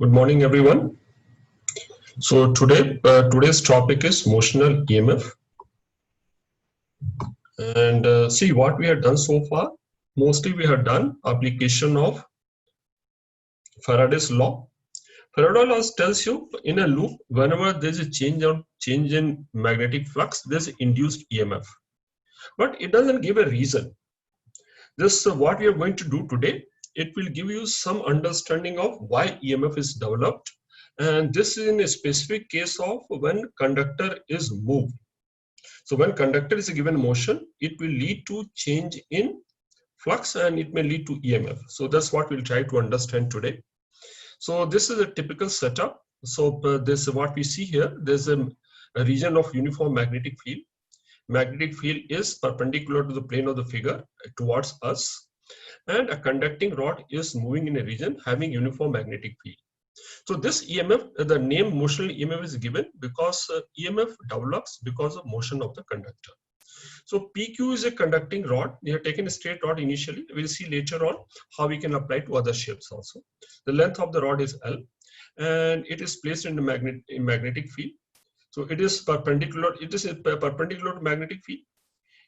Good morning, everyone. So today's topic is motional EMF, and see what we have done so far. Mostly, we have done application of Faraday's law. Faraday's law tells you in a loop, whenever there is a change in magnetic flux, there is induced EMF, but it doesn't give a reason. This what we are going to do today. It will give you some understanding of why EMF is developed, and this is in a specific case of when conductor is moved. So when conductor is given motion, it will lead to change in flux and it may lead to EMF. So that's what we'll try to understand today. So this is a typical setup. So this what we see here. There's a region of uniform magnetic field. Magnetic field is perpendicular to the plane of the figure towards us, and a conducting rod is moving in a region having uniform magnetic field. So this EMF, the name motional EMF is given because EMF develops because of motion of the conductor. So PQ is a conducting rod. We have taken a straight rod initially. We'll see later on how we can apply to other shapes also. The length of the rod is L, and it is placed in the magnetic field. So it is perpendicular. It is perpendicular to magnetic field.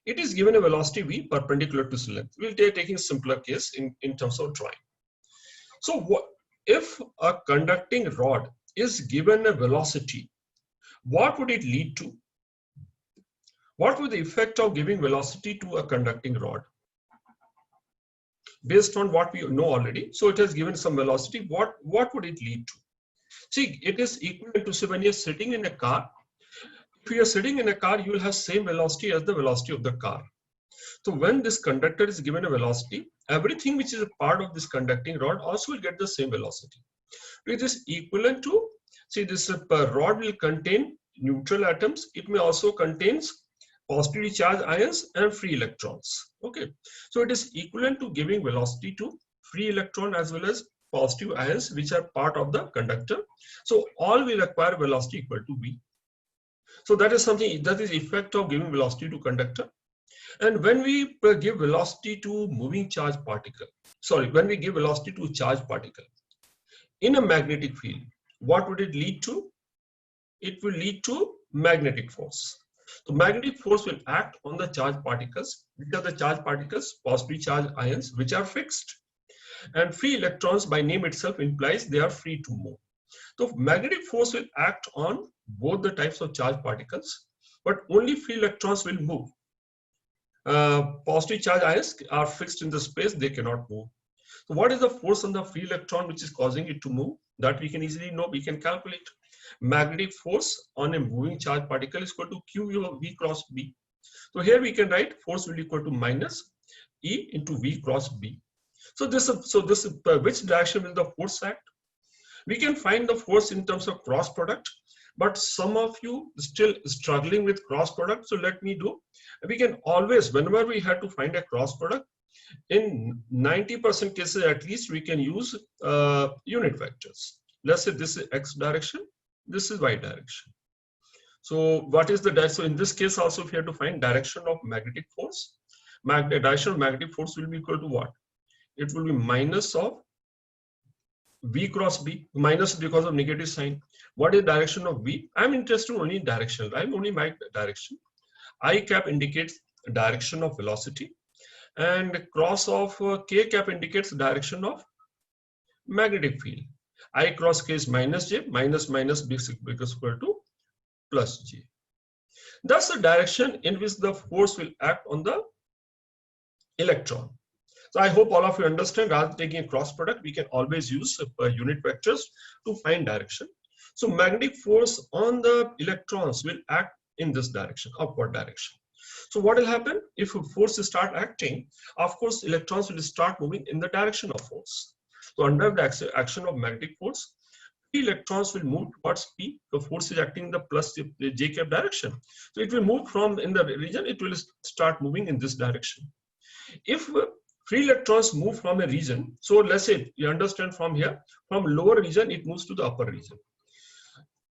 It is given a velocity v perpendicular to its length. We'll take taking simpler case in terms of drawing. So what if a conducting rod is given a velocity? What would it lead to? What would the effect of giving velocity to a conducting rod? Based on what we know already, so it has given some velocity. What would it lead to? See, it is equivalent to, say, when you're sitting in a car. If you are sitting in a car, you will have same velocity as the velocity of the car. So when this conductor is given a velocity, everything which is a part of this conducting rod also will get the same velocity. It is equivalent to, see, this rod will contain neutral atoms. It may also contains positively charged ions and free electrons. Okay, so it is equivalent to giving velocity to free electron as well as positive ions which are part of the conductor. So all will acquire velocity equal to v. So that is something, that is effect of giving velocity to conductor. And when we give velocity to moving charge particle, when we give velocity to charge particle in a magnetic field, what would it lead to? It will lead to magnetic force. So magnetic force will act on the charged particles. Which are the charged particles? Positively charged ions, which are fixed. And free electrons, by name itself, implies they are free to move. So magnetic force will act on both the types of charged particles, but only free electrons will move. Positive charged ions are fixed in the space, they cannot move. So what is the force on the free electron which is causing it to move? That we can easily know, we can calculate. Magnetic force on a moving charge particle is equal to Q V cross B. So here we can write force will be equal to minus E into V cross B. So this which direction will the force act? We can find the force in terms of cross product, but some of you still struggling with cross product. So let me do. We can always, whenever we have to find a cross product, in 90% cases at least, we can use unit vectors. Let's say this is x direction, this is y direction. So what is the direction? So in this case also, if you have to find direction of magnetic force, direction of magnetic force will be equal to what? It will be minus of V cross B, minus because of negative sign. What is direction of V? I'm interested only in direction. I'm only my direction. I cap indicates direction of velocity, and cross of K cap indicates direction of magnetic field. I cross K is minus J, minus becomes equal to plus J. That's the direction in which the force will act on the electron. So I hope all of you understand, rather than taking a cross product, we can always use unit vectors to find direction. So magnetic force on the electrons will act in this direction, upward direction. So what will happen if forces start acting? Of course, electrons will start moving in the direction of force. So under the action of magnetic force, electrons will move towards P. The force is acting in the plus J cap direction. So it will move from in the region, it will start moving in this direction. If free electrons move from a region, so let's say you understand from here, from lower region, it moves to the upper region.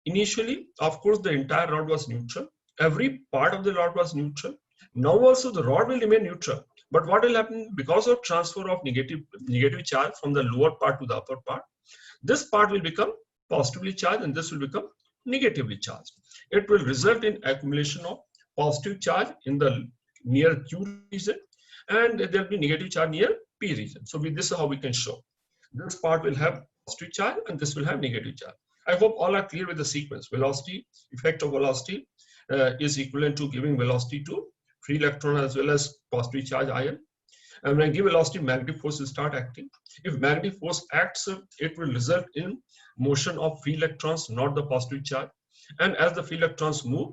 Initially, of course, the entire rod was neutral. Every part of the rod was neutral. Now also the rod will remain neutral, But what will happen because of transfer of negative charge from the lower part to the upper part? This part will become positively charged and this will become negatively charged. It will result in accumulation of positive charge in the near Q region and there will be negative charge near P region. So this is how we can show. This part will have positive charge and this will have negative charge. I hope all are clear with the sequence. Velocity, effect of velocity is equivalent to giving velocity to free electron as well as positive charge ion. And when I give velocity, magnetic force will start acting. If magnetic force acts, it will result in motion of free electrons, not the positive charge. And as the free electrons move,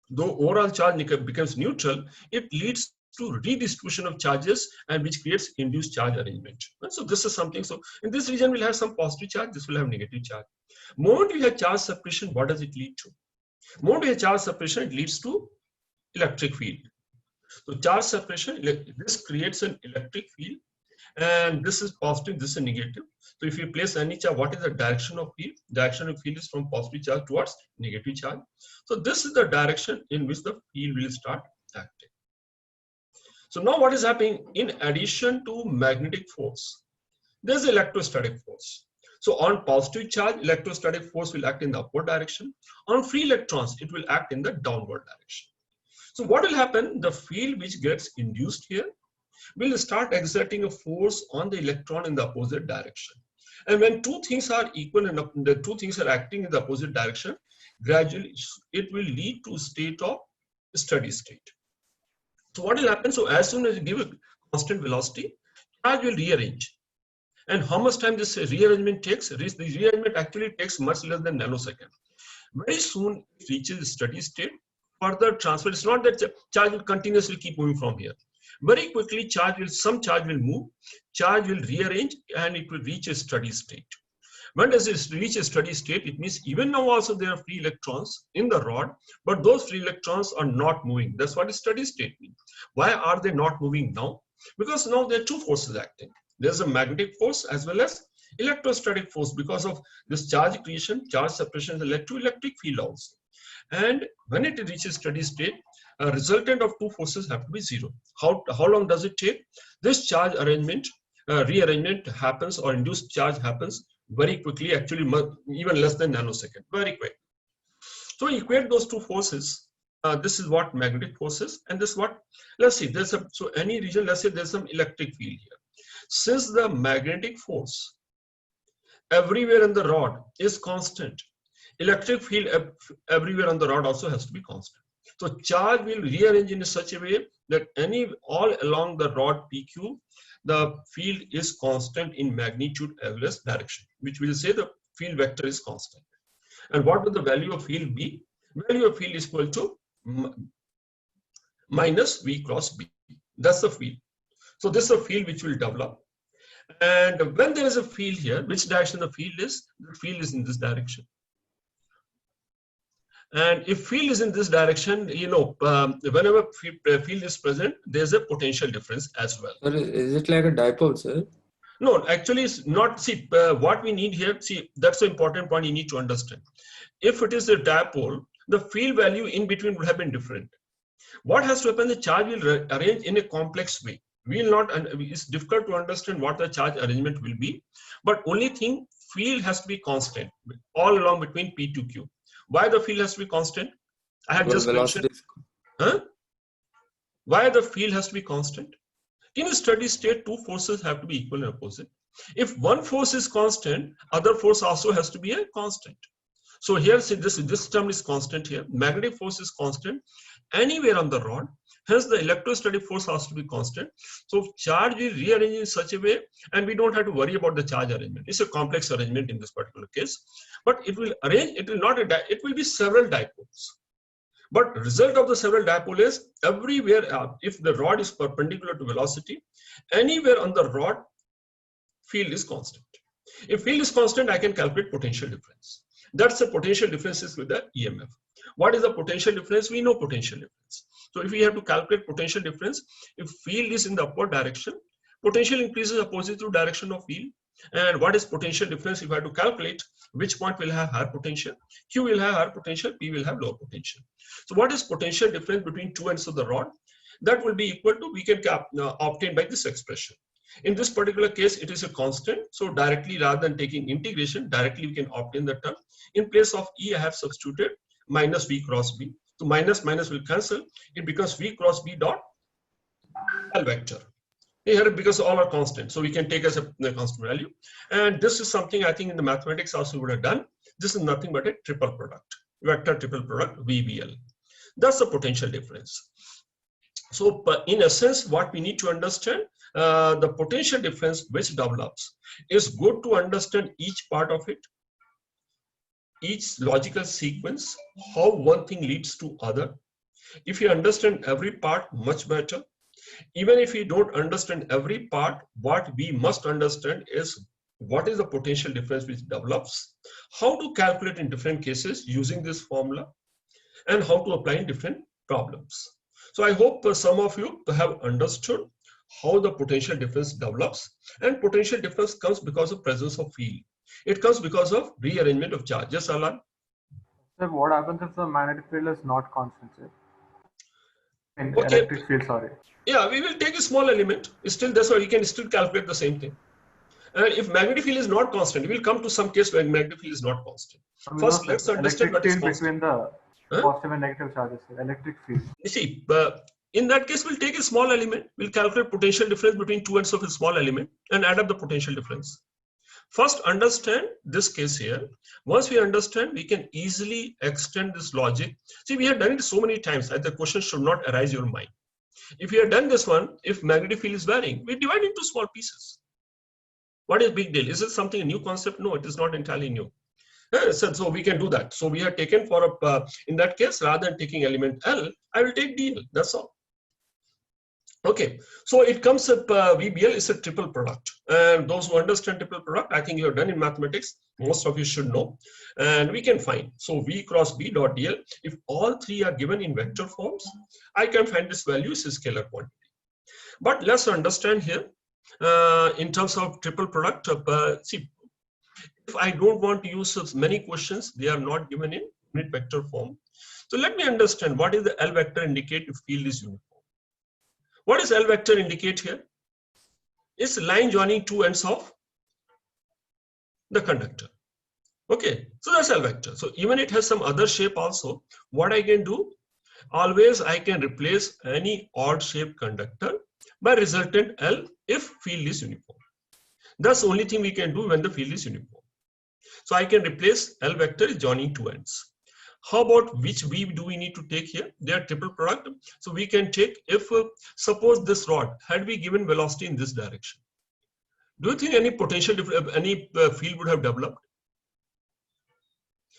though overall charge becomes neutral, it leads to redistribution of charges and which creates induced charge arrangement. And so this is something. So in this region, we'll have some positive charge. This will have negative charge. Moment we have charge separation, what does it lead to? Moment we have charge separation, it leads to electric field. So charge separation, this creates an electric field and this is positive, this is negative. So if you place any charge, what is the direction of field? Direction of field is from positive charge towards negative charge. So this is the direction in which the field will start acting. So now what is happening? In addition to magnetic force, there's electrostatic force. So on positive charge, electrostatic force will act in the upward direction. On free electrons, it will act in the downward direction. So what will happen? The field which gets induced here will start exerting a force on the electron in the opposite direction. And when two things are equal and the two things are acting in the opposite direction, gradually it will lead to a state of steady state. So what will happen? So as soon as you give a constant velocity, charge will rearrange. And how much time this rearrangement takes? The rearrangement actually takes much less than nanosecond. Very soon it reaches steady state. Further transfer, it's not that charge will continuously keep moving from here. Very quickly, some charge will move, charge will rearrange, and it will reach a steady state. When does it reach a steady state? It means even now also there are free electrons in the rod, but those free electrons are not moving. That's what a steady state means. Why are they not moving now? Because now there are two forces acting. There's a magnetic force as well as electrostatic force. Because of this charge creation, charge separation has led to electric field also. And when it reaches steady state, a resultant of two forces have to be zero. How long does it take? This charge arrangement, rearrangement happens or induced charge happens very quickly, actually even less than nanosecond, very quick. So equate those two forces. This is what magnetic force is, and this is what, let's see, so any region, let's say there's some electric field here. Since the magnetic force everywhere in the rod is constant, electric field everywhere on the rod also has to be constant. So charge will rearrange in such a way that all along the rod PQ, the field is constant in magnitude as well as direction, which will say the field vector is constant. And what will the value of field be? Value of field is equal to minus V cross B. That's the field. So this is a field which will develop. And when there is a field here, which direction the field is? The field is in this direction. And if field is in this direction, whenever field is present, there's a potential difference as well. Sir, is it like a dipole, sir? No, actually it's not. See, what we need here, see, that's the important point you need to understand. If it is a dipole, the field value in between would have been different. What has to happen? The charge will arrange in a complex way. We will not, and it's difficult to understand what the charge arrangement will be, but only thing, field has to be constant all along between P to Q. Why the field has to be constant? I have just mentioned. Why the field has to be constant? In a steady state, two forces have to be equal and opposite. If one force is constant, other force also has to be a constant. So here, see, this term is constant here. Magnetic force is constant anywhere on the rod. Hence, the electrostatic force has to be constant. So charge will rearrange in such a way, and we don't have to worry about the charge arrangement. It's a complex arrangement in this particular case, but it will arrange. It will not. It will be several dipoles. But result of the several dipole is everywhere. If the rod is perpendicular to velocity, anywhere on the rod, field is constant. If field is constant, I can calculate potential difference. That's the potential differences with the EMF. What is the potential difference? We know potential difference. So if we have to calculate potential difference, if field is in the upward direction, potential increases opposite to direction of field. And what is potential difference? If I have to calculate, which point will have higher potential? Q will have higher potential, P will have lower potential. So what is potential difference between two ends of the rod? that will be equal to, we can obtain by this expression. In this particular case, it is a constant. So directly, rather than taking integration, directly we can obtain the term. In place of E, I have substituted minus V cross B. So minus minus will cancel. It becomes V cross B dot L vector. Here, because all are constant, so we can take as a constant value. And this is something I think in the mathematics also would have done. This is nothing but a triple product, vector triple product, VBL. That's the potential difference. So in essence, what we need to understand, the potential difference which develops, is good to understand each part of it, each logical sequence, how one thing leads to other. If you understand every part much better, even if we don't understand every part, what we must understand is what is the potential difference which develops, how to calculate in different cases using this formula, and how to apply in different problems. So I hope some of you have understood how the potential difference develops, and potential difference comes because of presence of field. It comes because of rearrangement of charge. Yes, Alan? Sir, what happens if the magnetic field is not constant, sir? In Okay. electric field, sorry. Yeah, we will take a small element. Still, that's why we can still calculate the same thing. And if magnetic field is not constant, we will come to some case where magnetic field is not constant. First, No, let's understand what is constant. Between the positive and negative charges, sir. Electric field. You see, in that case, we'll take a small element. We'll calculate potential difference between two ends of a small element and add up the potential difference. First, understand this case here. Once we understand, we can easily extend this logic. See, we have done it so many times that the question should not arise your mind. If we have done this one, if magnetic field is varying, we divide into small pieces. What is big deal? Is it something a new concept? No, it is not entirely new. So we can do that. So we have taken for a, in that case, rather than taking element L, I will take DL. That's all. Okay, so it comes up, VBL is a triple product. And those who understand triple product, I think you have done in mathematics, most of you should know. And we can find, so V cross B dot DL, if all three are given in vector forms, I can find this value is a scalar quantity. But let's understand here, in terms of triple product, see, if I don't want to use many questions, they are not given in unit vector form. So let me understand what is the L vector indicate if field is uniform. What does L vector indicate here? It's line joining two ends of the conductor. Okay, so that's L vector. So even it has some other shape also. What I can do, always I can replace any odd shaped conductor by resultant L if field is uniform. That's the only thing we can do when the field is uniform. So I can replace L vector is joining two ends. How about which V do we need to take here? They are triple product. So we can take, if suppose this rod had we given velocity in this direction, do you think any potential, any field would have developed?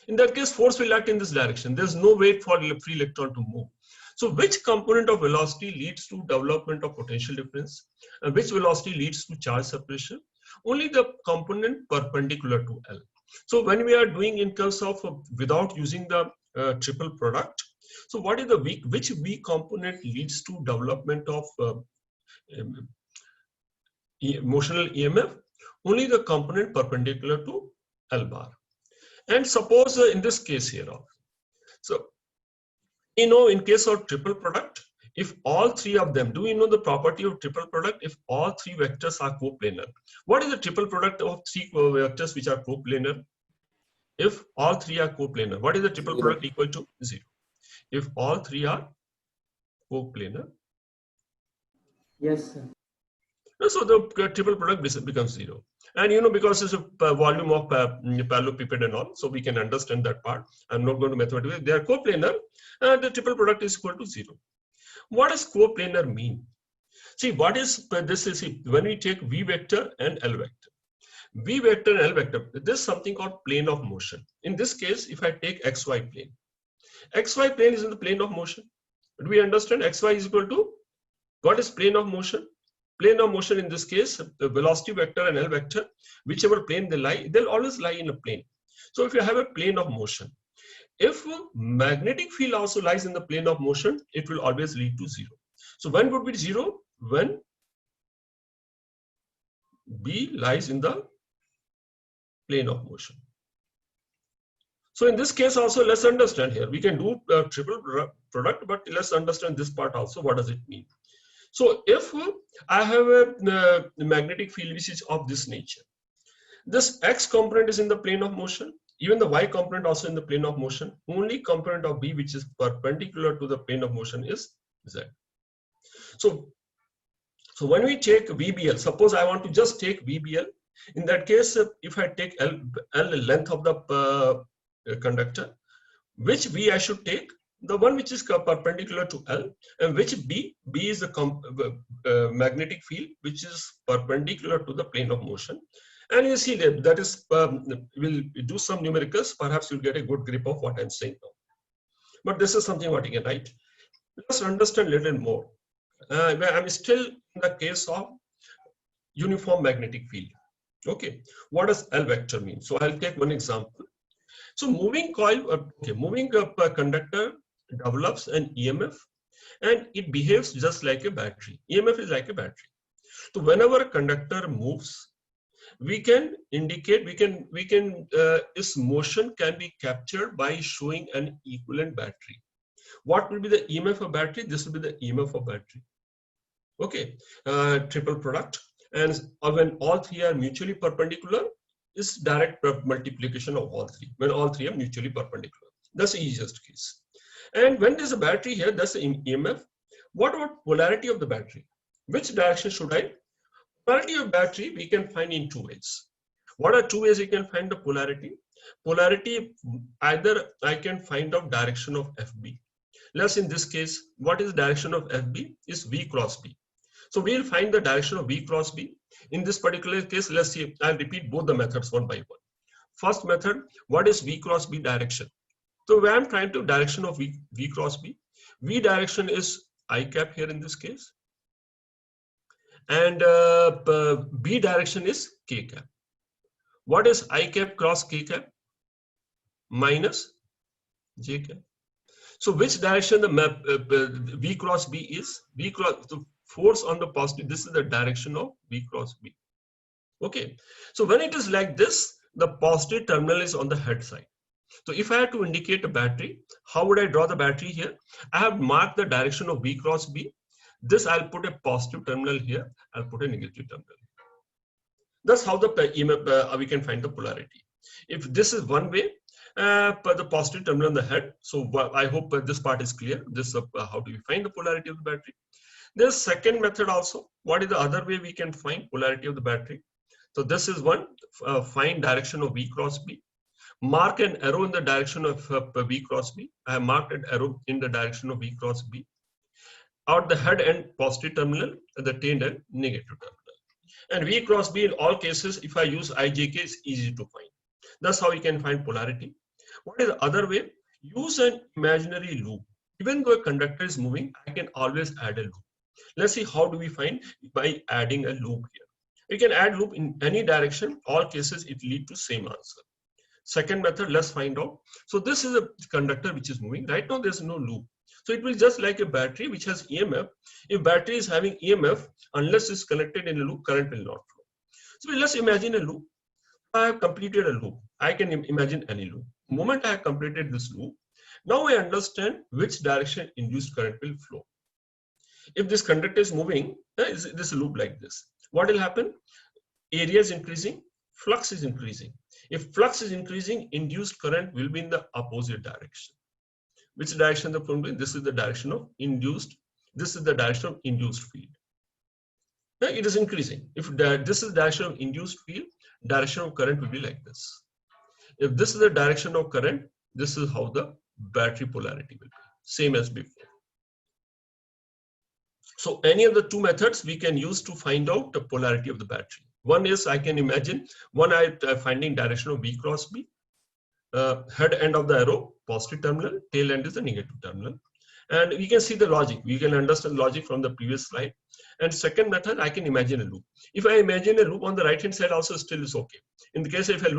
In that case, force will act in this direction. There's no way for free electron to move. So which component of velocity leads to development of potential difference? And which velocity leads to charge separation? Only the component perpendicular to L. So when we are doing in terms of without using the triple product, so what is the V, which V component leads to development of motional EMF? Only the component perpendicular to L bar. And suppose in this case here, so you know in case of triple product, if all three of them, do we know the property of triple product? If all three vectors are coplanar. What is the triple product of three vectors which are coplanar? If all three are coplanar, what is the triple product equal to? 0. If all three are coplanar. Yes, sir. So the triple product becomes 0. And you know, because it's a volume of parallelepiped and all, so we can understand that part. I'm not going to mathematically. They are coplanar, and the triple product is equal to 0. What does coplanar mean? See, what is this? Is when we take V vector and L vector. V vector and L vector, this is something called plane of motion. In this case, if I take XY plane, XY plane is in the plane of motion. Do we understand XY is equal to, what is plane of motion? Plane of motion in this case, the velocity vector and L vector, whichever plane they lie, they'll always lie in a plane. So if you have a plane of motion, if magnetic field also lies in the plane of motion, it will always lead to 0. So when would be 0? When B lies in the plane of motion. So in this case also, let's understand here. We can do triple product, but let's understand this part also. What does it mean? So if I have a magnetic field which is of this nature, this x component is in the plane of motion, even the y component also in the plane of motion. Only component of B which is perpendicular to the plane of motion is z. So when we take VBL, suppose I want to just take VBL. In that case, if I take L length of the conductor, which V I should take? The one which is perpendicular to L, and which B is the magnetic field which is perpendicular to the plane of motion. And you see that is, we'll do some numericals, perhaps you'll get a good grip of what I'm saying now. But this is something what you can write. Let's understand a little more. I'm still in the case of uniform magnetic field. Okay, what does L vector mean? So I'll take one example. So moving coil, moving conductor develops an EMF, and it behaves just like a battery. EMF is like a battery. So whenever a conductor moves, we can indicate, its motion can be captured by showing an equivalent battery. What will be the EMF of battery? This will be the EMF of battery. Okay, triple product. And when all three are mutually perpendicular, is direct multiplication of all three, when all three are mutually perpendicular. That's the easiest case. And when there's a battery here, that's the EMF. What about polarity of the battery? Which direction should I? Polarity of battery we can find in two ways. What are two ways you can find the polarity? Polarity, either I can find out direction of FB. Let's in this case, what is the direction of FB? Is V cross B. So we'll find the direction of V cross B. In this particular case, let's see, I'll repeat both the methods one by one. First method, what is V cross B direction? So where I'm trying to direction of V cross B, V direction is I cap here in this case, and B direction is K cap. What is I cap cross K cap? Minus J cap. So which direction the map V cross B is? V cross, the force on the positive, this is the direction of V cross B. Okay, so when it is like this, the positive terminal is on the head side. So if I had to indicate a battery, how would I draw the battery here? I have marked the direction of V cross B. This I'll put a positive terminal here, I'll put a negative terminal. That's how the we can find the polarity. If this is one way, the positive terminal on the head. So I hope this part is clear. This how do we find the polarity of the battery? There's second method also. What is the other way we can find polarity of the battery? So this is one, find direction of V cross B. Mark an arrow in the direction of V cross B. I have marked an arrow in the direction of V cross B. Out the head end positive terminal, at the tail end negative terminal. And V cross B in all cases, if I use IJK, is easy to find. That's how we can find polarity. What is the other way? Use an imaginary loop. Even though a conductor is moving, I can always add a loop. Let's see how do we find by adding a loop here. We can add loop in any direction. All cases it lead to same answer. Second method, let's find out. So this is a conductor which is moving. Right now there's no loop. So it will just like a battery which has EMF. If battery is having EMF, unless it's connected in a loop, current will not flow. So let's imagine a loop. I have completed a loop. I can imagine any loop. The moment I have completed this loop, now I understand which direction induced current will flow. If this conductor is moving, this loop like this. What will happen? Area is increasing, flux is increasing. If flux is increasing, induced current will be in the opposite direction. Which direction the flow will be? This is the direction of induced. This is the direction of induced field. Now it is increasing. If this is the direction of induced field, direction of current will be like this. If this is the direction of current, this is how the battery polarity will be. Same as before. So any of the two methods we can use to find out the polarity of the battery. One is I can imagine, one I finding direction of V cross B. Head end of the arrow, positive terminal, tail end is the negative terminal. And we can see the logic. We can understand logic from the previous slide. And second method, I can imagine a loop. If I imagine a loop on the right hand side also still is okay. In the case if I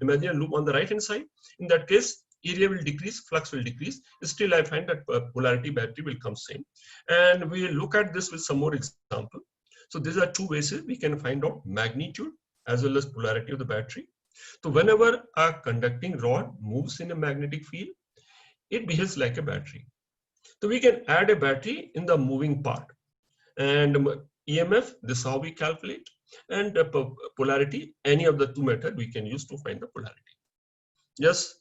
imagine a loop on the right hand side, in that case, area will decrease, flux will decrease. Still I find that polarity battery will come same. And we will look at this with some more example. So these are two ways we can find out magnitude as well as polarity of the battery. So whenever a conducting rod moves in a magnetic field, it behaves like a battery. So we can add a battery in the moving part, and EMF, this is how we calculate, and polarity, any of the two methods we can use to find the polarity. Yes.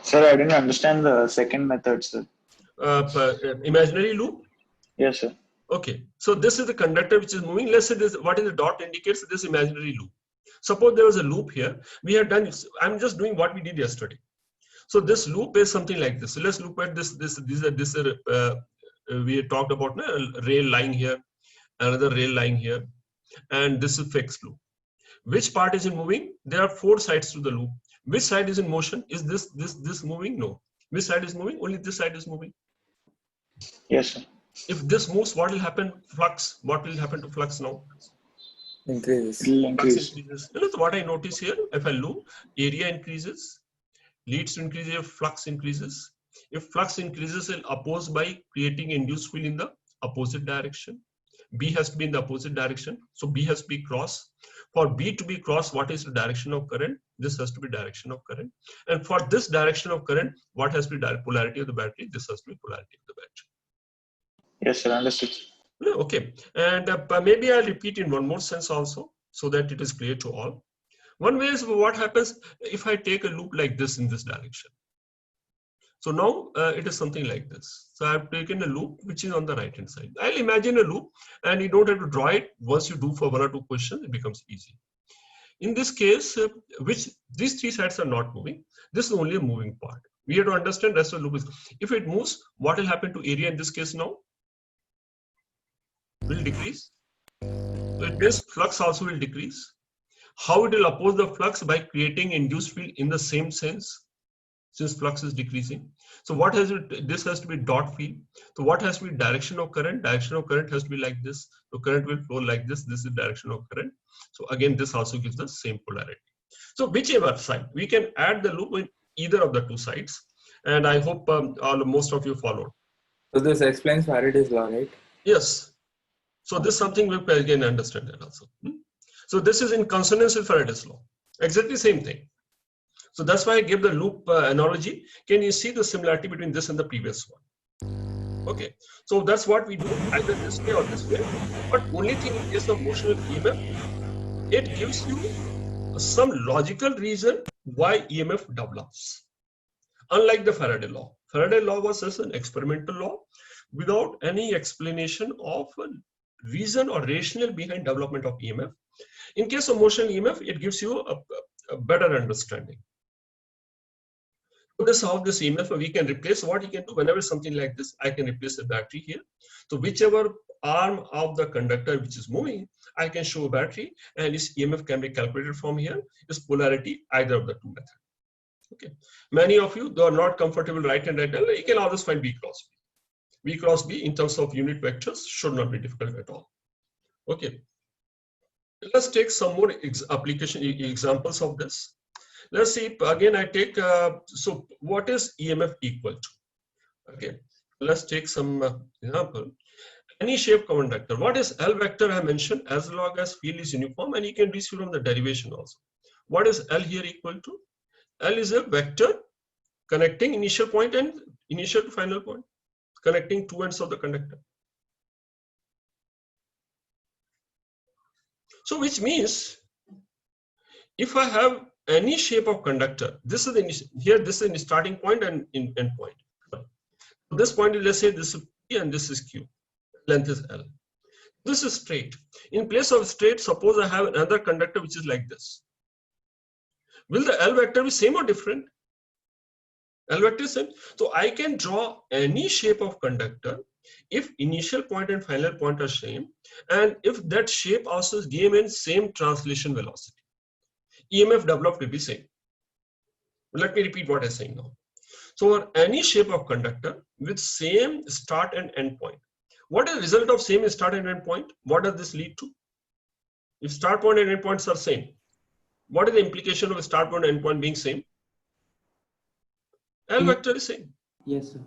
Sir, I didn't understand the second method, sir. Imaginary loop. Yes, sir. Okay, so this is the conductor which is moving. Let's say this, what is the dot indicates this imaginary loop. Suppose there was a loop here. We have done, I'm just doing what we did yesterday. So this loop is something like this. So let's look at this. We talked about a rail lying here, another rail lying here, and this is fixed loop. Which part is in moving? There are four sides to the loop. Which side is in motion? Is this moving? No. Which side is moving? Only this side is moving. Yes, sir. If this moves, what will happen? Flux. What will happen to flux now? Increase. It will increase. Flux increases. Look what I notice here. If I loop, area increases, leads to increase if flux increases. If flux increases, it oppose by creating induced field in the opposite direction. B has to be in the opposite direction. So B has to be cross. For B to be cross, what is the direction of current? This has to be direction of current. And for this direction of current, what has to be polarity of the battery? This has to be polarity of the battery. Yes, sir. Understood. Okay. And maybe I'll repeat in one more sense also, so that it is clear to all. One way is what happens if I take a loop like this in this direction. So now it is something like this. So I've taken a loop which is on the right hand side. I'll imagine a loop, and you don't have to draw it. Once you do for one or two questions, it becomes easy. In this case, which these three sides are not moving, this is only a moving part. We have to understand rest of the loop is, if it moves, what will happen to area in this case now? Will decrease. So it means flux also will decrease. How it will oppose the flux? By creating induced field in the same sense, since flux is decreasing. So what has it? This has to be dot field. So what has to be direction of current? Direction of current has to be like this. So current will flow like this. This is direction of current. So again, this also gives the same polarity. So whichever side, we can add the loop in either of the two sides. And I hope most of you followed. So this explains Faraday's law, right? Yes. So this is something we again understand that also. So this is in consonance with Faraday's law. Exactly same thing. So that's why I give the loop analogy. Can you see the similarity between this and the previous one? Okay. So that's what we do, either this way or this way. But only thing in case of motion with EMF, it gives you some logical reason why EMF develops. Unlike the Faraday law. Faraday law was just an experimental law without any explanation of a reason or rationale behind development of EMF. In case of motion EMF, it gives you a better understanding. So this is how this EMF we can replace. What you can do whenever something like this, I can replace the battery here. So whichever arm of the conductor which is moving, I can show a battery, and this EMF can be calculated from here. This polarity, either of the two methods. Okay. Many of you, though, are not comfortable right and right, you can always find B cross B. B cross B in terms of unit vectors should not be difficult at all. Okay. Let's take some more application examples of this. Let's see, again, I take, so what is EMF equal to? Okay, let's take some example. Any shape conductor. What is L vector? I mentioned as long as field is uniform, and you can reach from the derivation also. What is L here equal to? L is a vector connecting initial point and initial to final point, connecting two ends of the conductor. So which means if I have any shape of conductor, this is the here, this is the starting point and end point. So this point is, let's say this is P and this is Q. Length is L. This is straight. In place of straight, suppose I have another conductor which is like this. Will the L vector be same or different? L vector is same. So I can draw any shape of conductor if initial point and final point are same, and if that shape also is given same translation velocity. EMF developed will be same. Let me repeat what I'm saying now. So for any shape of conductor with same start and end point, what is the result of same start and end point? What does this lead to? If start point and end points are same, what is the implication of a start point and end point being same? L vector is same. Yes, sir.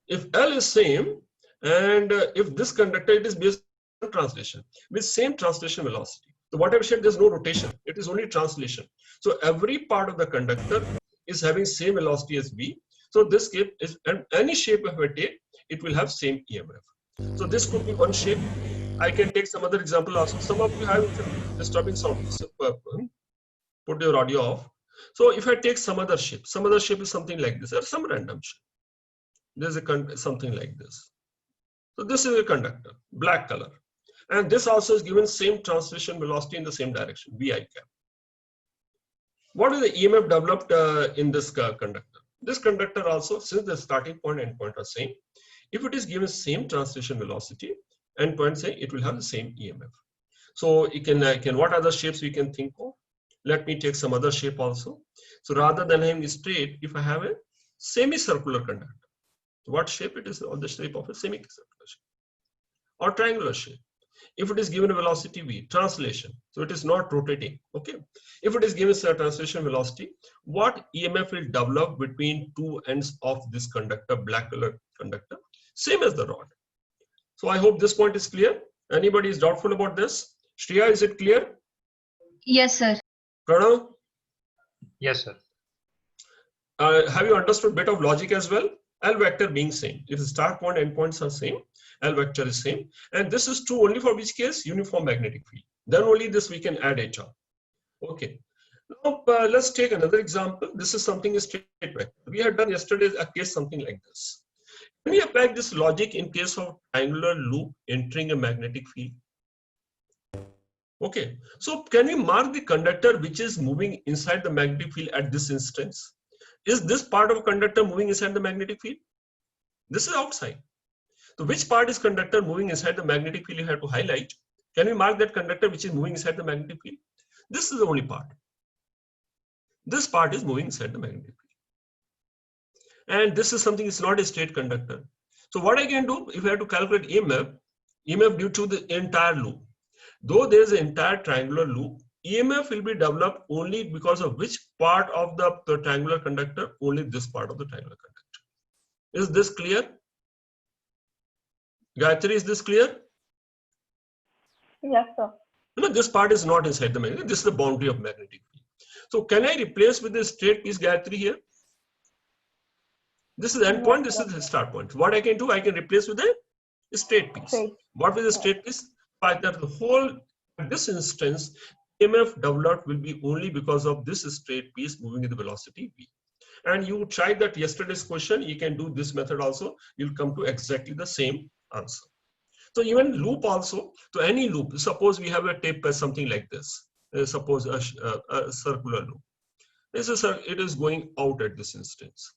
If L is same, and if this conductor, it is based on translation with same translation velocity. So whatever shape, there's no rotation. It is only translation. So every part of the conductor is having same velocity as v. So this shape is, and any shape if I take, it will have same EMF. So this could be one shape. I can take some other example also. Some of you have disturbing sound. Put your audio off. So if I take some other shape is something like this, or some random shape. There's a something like this. So this is a conductor, black color. And this also is given same translation velocity in the same direction, vi cap. What is the EMF developed in this conductor? This conductor also, since the starting point and end point are same, if it is given same translation velocity, end point say it will have the same EMF. So you can what other shapes we can think of? Let me take some other shape also. So rather than having straight, if I have a semicircular conductor, what shape it is? On the shape of a semicircular shape or triangular shape. If it is given a velocity v, translation, so it is not rotating. Okay. If it is given a translation velocity, what EMF will develop between two ends of this conductor, black color conductor, same as the rod. So I hope this point is clear. Anybody is doubtful about this? Shreya, is it clear? Yes, sir. Pranav, Yes, sir. have you understood bit of logic as well? L vector being same. If the start point and end points are same, L vector is same. And this is true only for which case? Uniform magnetic field. Then only this we can add HR. Okay. Now let's take another example. This is something is straight vector. We had done yesterday a case something like this. Can we apply this logic in case of triangular loop entering a magnetic field? Okay. So can we mark the conductor which is moving inside the magnetic field at this instance? Is this part of conductor moving inside the magnetic field? This is outside. So which part is conductor moving inside the magnetic field you have to highlight? Can we mark that conductor which is moving inside the magnetic field? This is the only part. This part is moving inside the magnetic field. And this is something, it's not a straight conductor. So what I can do, if I have to calculate EMF due to the entire loop. Though there is an entire triangular loop, EMF will be developed only because of which part of the triangular conductor? Only this part of the triangular conductor. Is this clear? Gayatri, is this clear? Yes, sir. No, this part is not inside the magnetic. This is the boundary of magnetic field. So can I replace with the straight piece, Gayatri, here? This is the end point, this is the start point. What I can do, I can replace with a straight piece. Straight. What is the straight piece? By that the whole, at this instance, EMF developed will be only because of this straight piece moving in the velocity v. And you tried that yesterday's question, you can do this method also, you'll come to exactly the same answer. So even loop also, to any loop, suppose we have a tape something like this, suppose a circular loop. This is it is going out at this instance.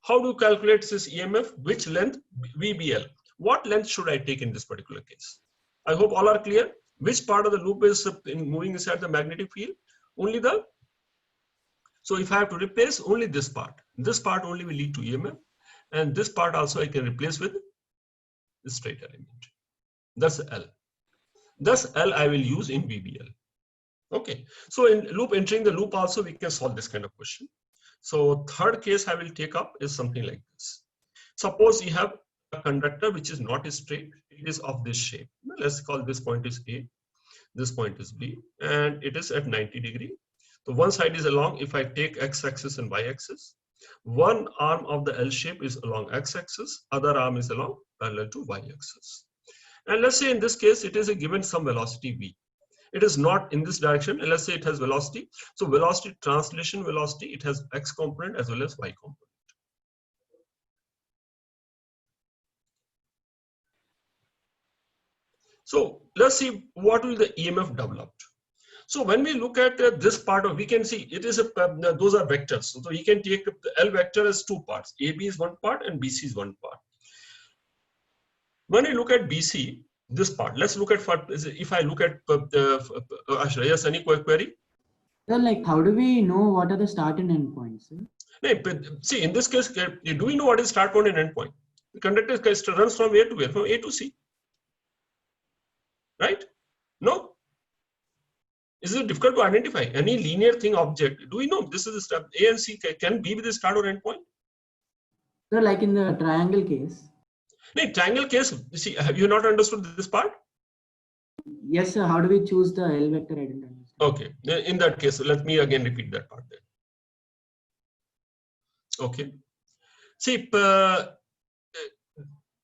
How do you calculate this EMF? Which length? VBL. What length should I take in this particular case? I hope all are clear. Which part of the loop is moving inside the magnetic field? Only the. So if I have to replace only this part only will lead to EMF, and this part also I can replace with the straight element. That's L. Thus L I will use in VBL. Okay. So in loop entering the loop also we can solve this kind of question. So third case I will take up is something like this. Suppose you have a conductor which is not straight, it is of this shape. Let's call this point is A, this point is B, and it is at 90 degree. So one side is along, if I take x-axis and y-axis, one arm of the L shape is along x-axis, other arm is along parallel to y-axis. And let's say in this case, it is a given some velocity v. It is not in this direction, and let's say it has velocity. So velocity, translation velocity, it has x component as well as y component. So let's see what will the EMF developed. So when we look at this part of, we can see it is those are vectors. So you can take the L vector as two parts. AB is one part and BC is one part. When we look at BC, this part, let's look at, if I look at, Ashra, yes, any query? So like, how do we know what are the start and end points? See, in this case, do we know what is start point and end point? The conductor runs from where to where? From A to C. Right? No? Is it difficult to identify any linear thing object? Do we know this is the step A and C can be with the start or end point? So like in the triangle case. No, triangle case, you see, have you not understood this part? Yes, sir. How do we choose the L vector? I didn't understand. Okay, in that case, let me again repeat that part then. Okay, see,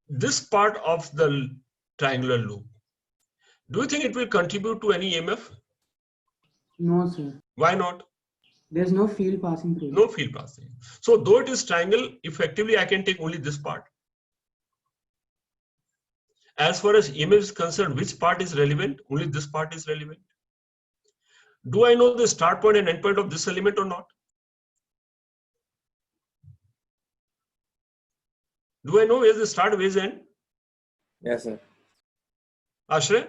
this part of the triangular loop, do you think it will contribute to any EMF? No, sir. Why not? There's no field passing through. No field passing. So though it is triangle, effectively I can take only this part. As far as EMF is concerned, which part is relevant? Only this part is relevant. Do I know the start point and end point of this element or not? Do I know where the start, where the end? Yes, sir. Ashray?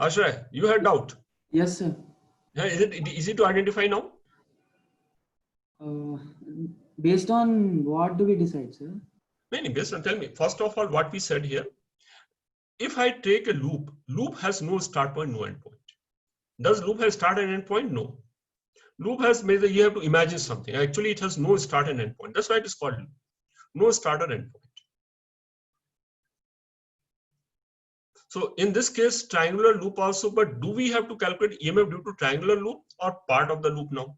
Ashray, you had doubt. Yes, sir. Yeah, is it easy to identify now? Based on what do we decide, sir? Many based on, tell me, first of all, what we said here. If I take a loop, loop has no start point, no end point. Does loop have start and end point? No. Loop has made you have to imagine something. Actually, it has no start and end point. That's why it is called loop. No start or end point. So in this case, triangular loop also, but do we have to calculate EMF due to triangular loop or part of the loop now?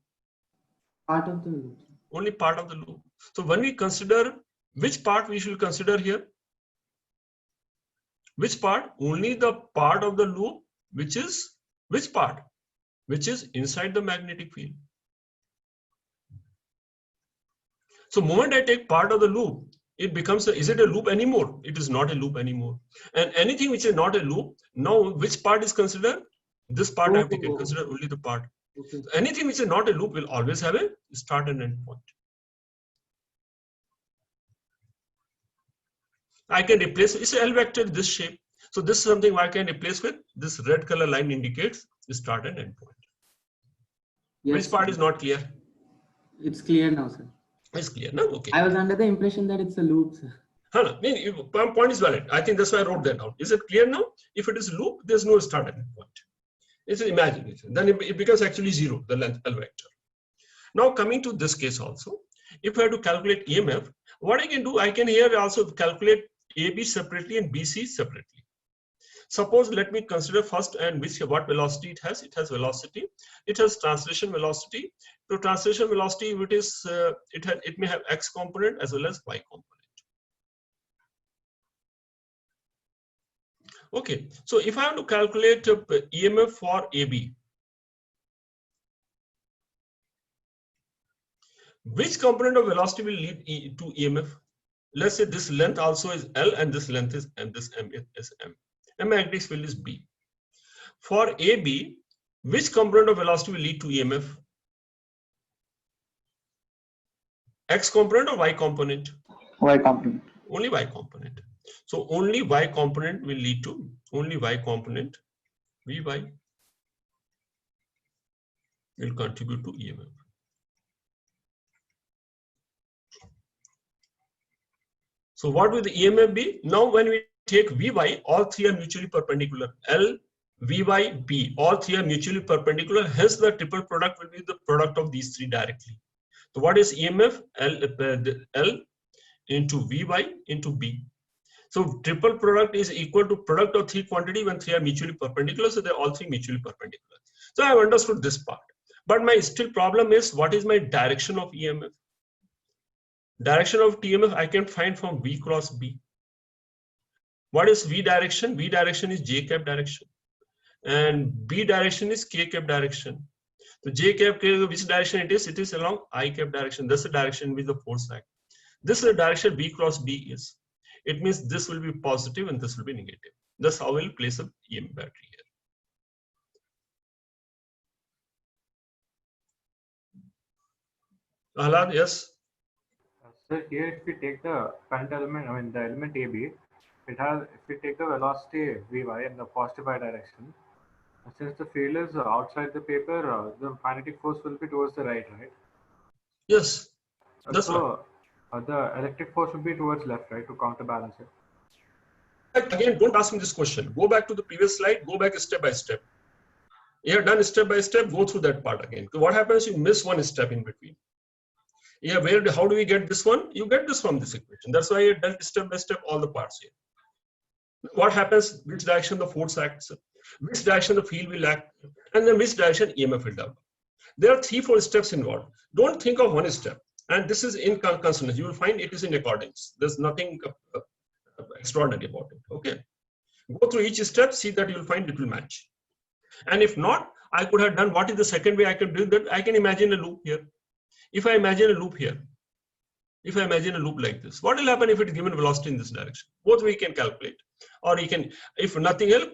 Part of the loop. Only part of the loop. So when we consider, which part we should consider here? Which part? Only the part of the loop, which is, which part? Which is inside the magnetic field. So moment I take part of the loop, it becomes is it a loop anymore? It is not a loop anymore. And anything which is not a loop, now which part is considered? This part I have to consider only the part. Okay. So anything which is not a loop will always have a start and end point. I can replace, it's a L vector this shape. So this is something I can replace with this red color line indicates the start and end point. Yes, Which part sir. is not clear? It's clear now, sir. It's clear now. Okay. I was under the impression that it's a loop, sir. Point is valid. I think that's why I wrote that down. Is it clear now? If it is loop, there's no start and end point. It's an imagination. Then it becomes actually zero, the length L vector. Now coming to this case also, if I have to calculate EMF, what I can do, I can here also calculate AB separately and BC separately. Suppose let me consider first and which what velocity it has. It has velocity. It has translation velocity. So translation velocity, it is it may have X component as well as Y component. Okay, so if I have to calculate EMF for AB, which component of velocity will lead to EMF? Let's say this length also is L and this length is M, this M is M. And magnetic field is B. For AB, which component of velocity will lead to EMF? X component or Y component? Y component. Only Y component. So only Y component will lead to, only Y component, Vy, will contribute to EMF. So what will the EMF be? Now when we take Vy, all three are mutually perpendicular. L, Vy, B, all three are mutually perpendicular. Hence the triple product will be the product of these three directly. So what is EMF? L into Vy into B. So triple product is equal to product of three quantity when three are mutually perpendicular. So they're all three mutually perpendicular. So I have understood this part. But my still problem is, what is my direction of EMF? Direction of TMF I can find from V cross B. What is V direction? V direction is J cap direction. And B direction is K cap direction. So J cap, which direction it is? It is along I cap direction. That's the direction with the force act. This is the direction V cross B is. It means this will be positive and this will be negative. That's how we'll place a EM battery here. Ahlad, yes? So here if we take the current element, I mean the element AB, it has, if we take the velocity Vy in the positive y direction, since the field is outside the paper, the magnetic force will be towards the right? Yes, that's right. The electric force will be towards left, right, to counterbalance it. Again, don't ask me this question. Go back to the previous slide, go back step by step. You have done step by step, go through that part again. What happens? You miss one step in between. Yeah, how do we get this one? You get this from this equation. That's why I dealt step by step all the parts here. What happens, which direction the force acts, which direction the field will act, and then which direction EMF will develop. There are 3-4 steps involved. Don't think of one step. And this is in consonance. You will find it is in accordance. There's nothing extraordinary about it. Okay. Go through each step, see that you will find it will match. And if not, I could have done, what is the second way I can do that? I can imagine a loop here. If I imagine a loop here, if I imagine a loop like this, what will happen if it is given velocity in this direction? Both we can calculate. Or you can, if nothing else.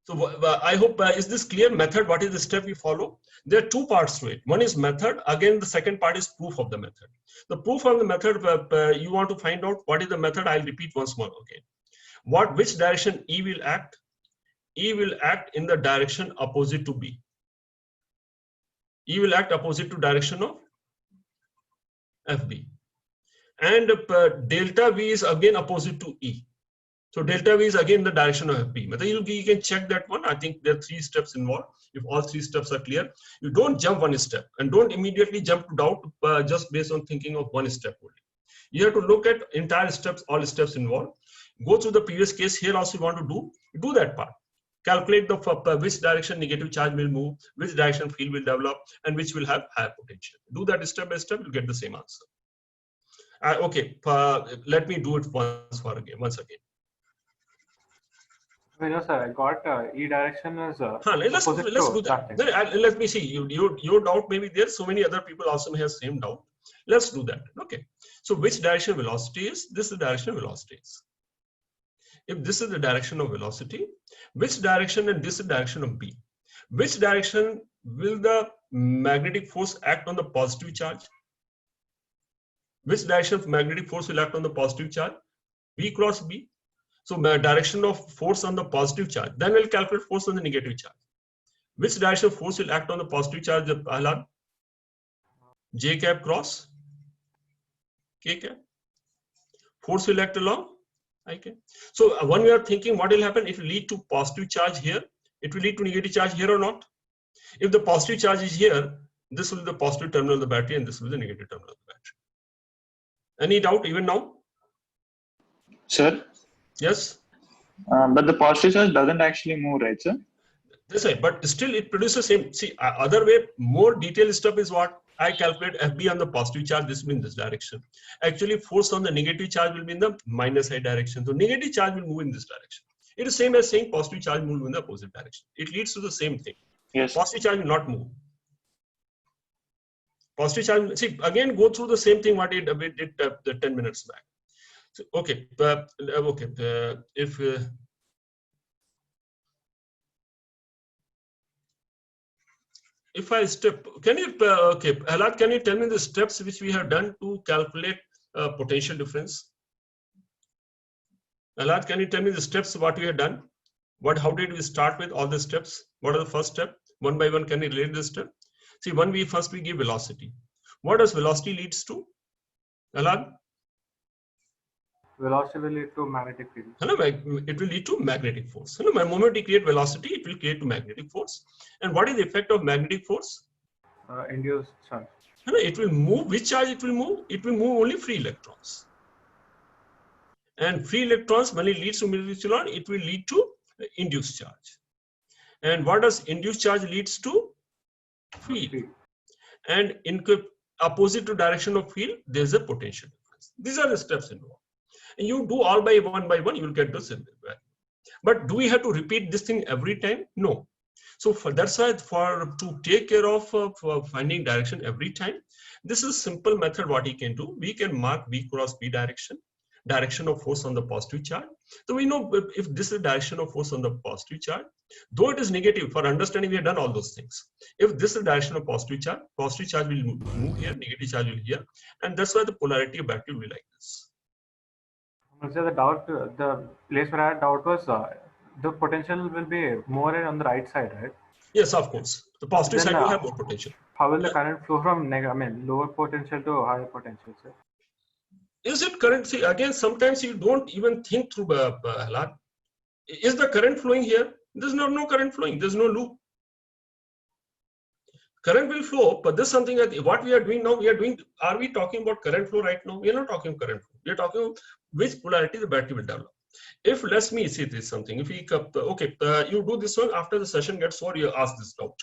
So I hope, is this clear method? What is the step we follow? There are 2 parts to it. One is method. Again, the second part is proof of the method. The proof of the method, you want to find out what is the method. I'll repeat once more. Okay. Which direction E will act? E will act in the direction opposite to B. E will act opposite to direction of FB. And delta V is again opposite to E. So delta V is again the direction of FB. You can check that one. I think there are 3 steps involved. If all 3 steps are clear, you don't jump one step and don't immediately jump to doubt just based on thinking of one step only. You have to look at entire steps, all steps involved. Go through the previous case. Here also you want to do that part. Calculate the which direction negative charge will move, which direction field will develop, and which will have higher potential. Do that step by step, you'll get the same answer. Okay, let me do it once again. No, sir, I got E direction as let's do that. Let me see. Your doubt may be there. So many other people also may have same doubt. Let's do that. Okay. So which direction velocity is? This is the direction velocity is. If this is the direction of velocity, which direction and this is the direction of B? Which direction will the magnetic force act on the positive charge? Which direction of magnetic force will act on the positive charge? B cross B. So direction of force on the positive charge. Then we'll calculate force on the negative charge. Which direction of force will act on the positive charge, Ahlad? J cap cross K cap. Force will act along I cap. So when we are thinking what will happen, if it lead to positive charge here, it will lead to negative charge here or not? If the positive charge is here, this will be the positive terminal of the battery and this will be the negative terminal of the battery. Any doubt even now? Sir? Yes? But the positive charge doesn't actually move, right, sir? That's right, but still it produces same. See, other way, more detailed stuff is what I calculate FB on the positive charge, this will be in this direction. Actually, force on the negative charge will be in the minus I direction. So negative charge will move in this direction. It is same as saying positive charge will move in the opposite direction. It leads to the same thing. Yes. Positive charge will not move. Positive charge, see, again, go through the same thing what we did 10 minutes back. So, okay, if I step, can you, Ahlad, can you tell me the steps which we have done to calculate potential difference? Ahlad, can you tell me the steps what we have done? How did we start with all the steps? What are the first step? One by one, can you relate this step? See, first we give velocity. What does velocity leads to? Ahlad? Velocity will lead to magnetic field. It will lead to magnetic force. The moment you create velocity, it will create magnetic force. And what is the effect of magnetic force? Induced charge. It will move. Which charge it will move? It will move only free electrons. And free electrons, when it leads to epsilon, it will lead to induced charge. And what does induced charge leads to? Field. And in opposite to direction of field, there is a potential difference. These are the steps involved. And you do all by one, you will get the same value. But do we have to repeat this thing every time? No. So that's why to take care of finding direction every time, this is a simple method what he can do. We can mark V cross B direction of force on the positive charge. So we know if this is direction of force on the positive charge, though it is negative, for understanding we have done all those things. If this is direction of positive charge will move here, negative charge will here. And that's why the polarity of battery will be like this. So the place where I had doubt was the potential will be more on the right side, right? Yes, of course. The positive Then, side will have more potential. How will the current flow from lower potential to higher potential, sir? Is it current? See, again, sometimes you don't even think through Ahlad. Is the current flowing here? There's no current flowing. There's no loop. Current will flow, but this is something that what we are doing now, are we talking about current flow right now? We are not talking current flow. We are talking which polarity the battery will develop. If let me see this something. If we you do this one after the session gets over, you ask this doubt.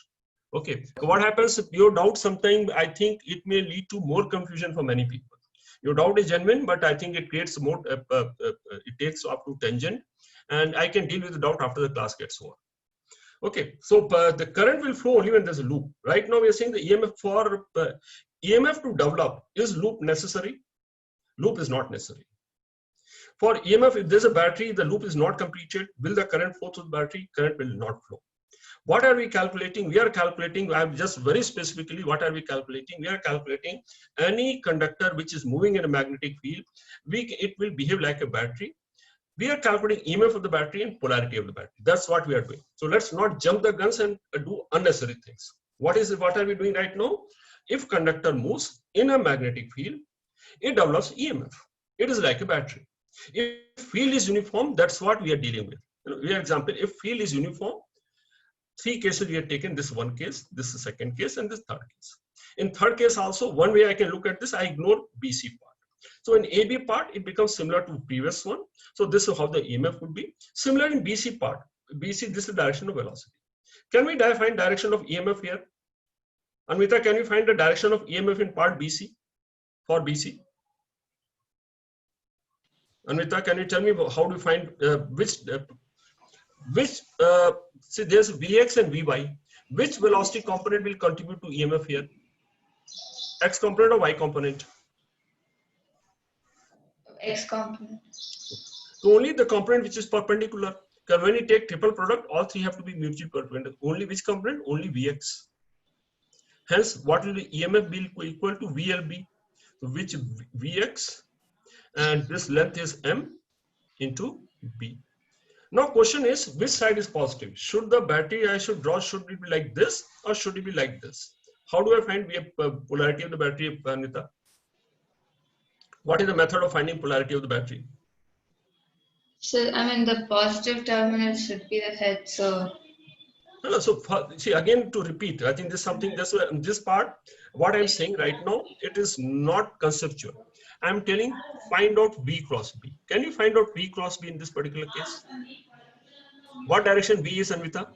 Okay, what happens if your doubt sometimes I think it may lead to more confusion for many people. Your doubt is genuine, but I think it creates more. It takes up to tangent, and I can deal with the doubt after the class gets over. Okay, so the current will flow only when there's a loop. Right now we are saying the EMF for EMF to develop, is loop necessary? Loop is not necessary. For EMF, if there's a battery, the loop is not completed. Will the current flow through the battery? Current will not flow. What are we calculating? We are calculating, I'm just very specifically, what are we calculating? We are calculating any conductor which is moving in a magnetic field, it will behave like a battery. We are calculating EMF of the battery and polarity of the battery. That's what we are doing. So let's not jump the guns and do unnecessary things. What are we doing right now? If conductor moves in a magnetic field, it develops EMF. It is like a battery. If field is uniform, that's what we are dealing with. For example, if field is uniform, 3 cases we have taken, this one case, this is the second case, and this third case. In third case also, one way I can look at this, I ignore BC part. So in AB part, it becomes similar to previous one. So this is how the EMF would be. Similar in BC part. BC, this is the direction of velocity. Can we find direction of EMF here? Anvita, can you find the direction of EMF in part BC? For BC? Anvita, can you tell me how do you find see there's Vx and Vy. Which velocity component will contribute to EMF here? X component or Y component? X component. So only the component which is perpendicular. Because when you take triple product, all 3 have to be mutually perpendicular. Only which component? Only Vx. Hence, what will the EMF be equal to VLB? So which Vx, and this length is M into B. Now question is, which side is positive? Should the battery I should draw, should it be like this or should it be like this? How do I find polarity of the battery, Anvita? What is the method of finding polarity of the battery? So, I mean, the positive terminal should be the head, so. No, so see, again to repeat, I think this part, what I'm saying right now, it is not conceptual. I'm telling, find out V cross B. Can you find out V cross B in this particular case? What direction V is, Anvita?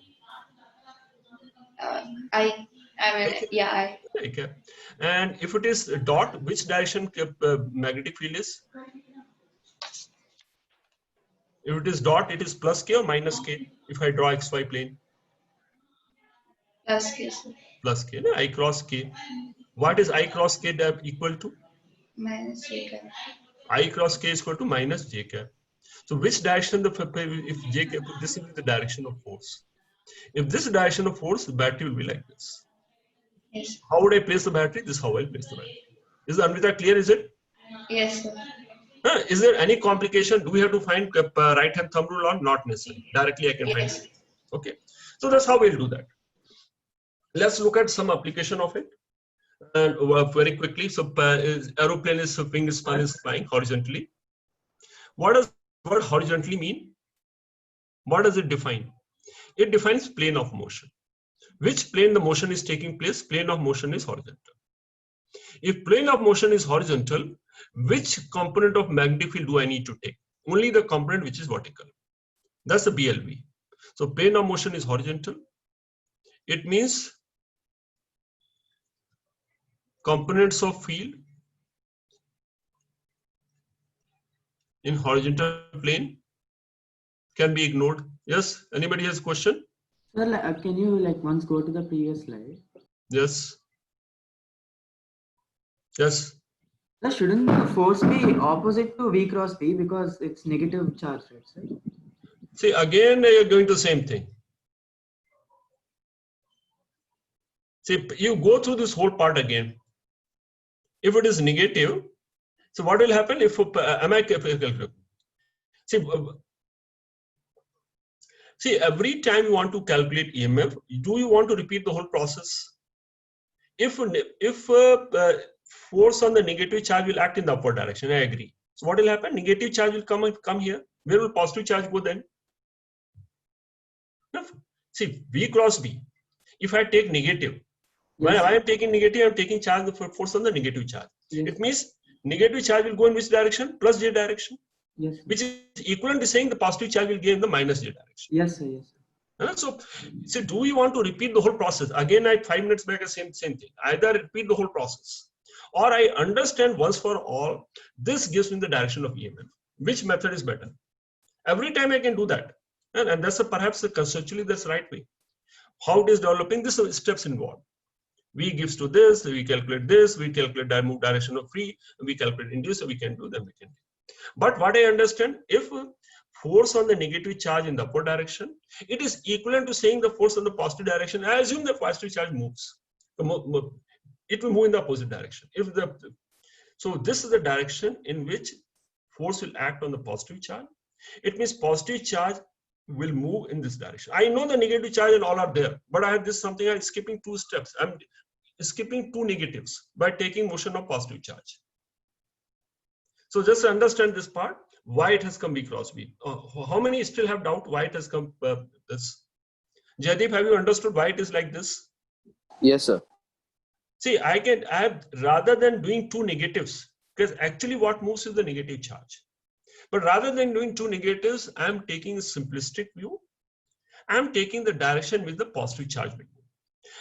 I. Okay. And if it is a dot, which direction magnetic field is? If it is dot, it is plus K or minus K? If I draw XY plane. Plus K. Plus K, no? I cross K. What is I cross K equal to? Minus J cap. I cross K is equal to minus J cap. So which direction if J cap, this is the direction of force. If this direction of force, the battery will be like this. Yes. How would I place the battery? This is how I'll place the battery. Is Anvita clear? Is it? Yes, sir. Is there any complication? Do we have to find right hand thumb rule or not necessarily? Directly I can find it. Okay. So that's how we'll do that. Let's look at some application of it. And very quickly, so aeroplane is flying horizontally. What does the word horizontally mean? What does it define? It defines plane of motion. Which plane the motion is taking place? Plane of motion is horizontal. If plane of motion is horizontal, which component of magnetic field do I need to take? Only the component which is vertical. That's the BLV. So plane of motion is horizontal. It means components of field in horizontal plane can be ignored. Yes, anybody has a question? Sir, can you once go to the previous slide? Yes. Yes. Sir, shouldn't the force be opposite to V cross B because it's negative charge, right, sir? See, again, you're doing the same thing. See, you go through this whole part again. If it is negative, so what will happen if see, every time you want to calculate EMF, do you want to repeat the whole process? If force on the negative charge will act in the upward direction, I agree. So what will happen? Negative charge will come here. Where will positive charge go then? See, V cross B. If I take negative, when I am taking negative, I am taking charge, the force on the negative charge. Yes. It means negative charge will go in which direction? Plus J direction. Yes, sir. which is equivalent to saying the positive charge will give in the minus j direction. Yes, sir. Yes, sir. So do we want to repeat the whole process? Again, I 5 minutes back, same thing. Either repeat the whole process, or I understand once for all, this gives me the direction of EMF. Which method is better? Every time I can do that. And that's perhaps conceptually that's the right way. How it is developing, this are steps involved. V gives to this, we calculate this, we calculate move direction of free, we calculate induce, we can do, then we can do. But what I understand, if force on the negative charge in the upward direction, it is equivalent to saying the force on the positive direction. I assume the positive charge moves. It will move in the opposite direction. So this is the direction in which force will act on the positive charge. It means positive charge will move in this direction. I know the negative charge and all are there, but I have this something, I'm skipping 2 steps. I'm skipping 2 negatives by taking motion of positive charge. So just understand this part, why it has come V cross V. How many still have doubt why it has come this? Jaideep, have you understood why it is like this? Yes, sir. See, I have, rather than doing 2 negatives, because actually what moves is the negative charge. But rather than doing 2 negatives, I'm taking a simplistic view. I'm taking the direction with the positive charge will move.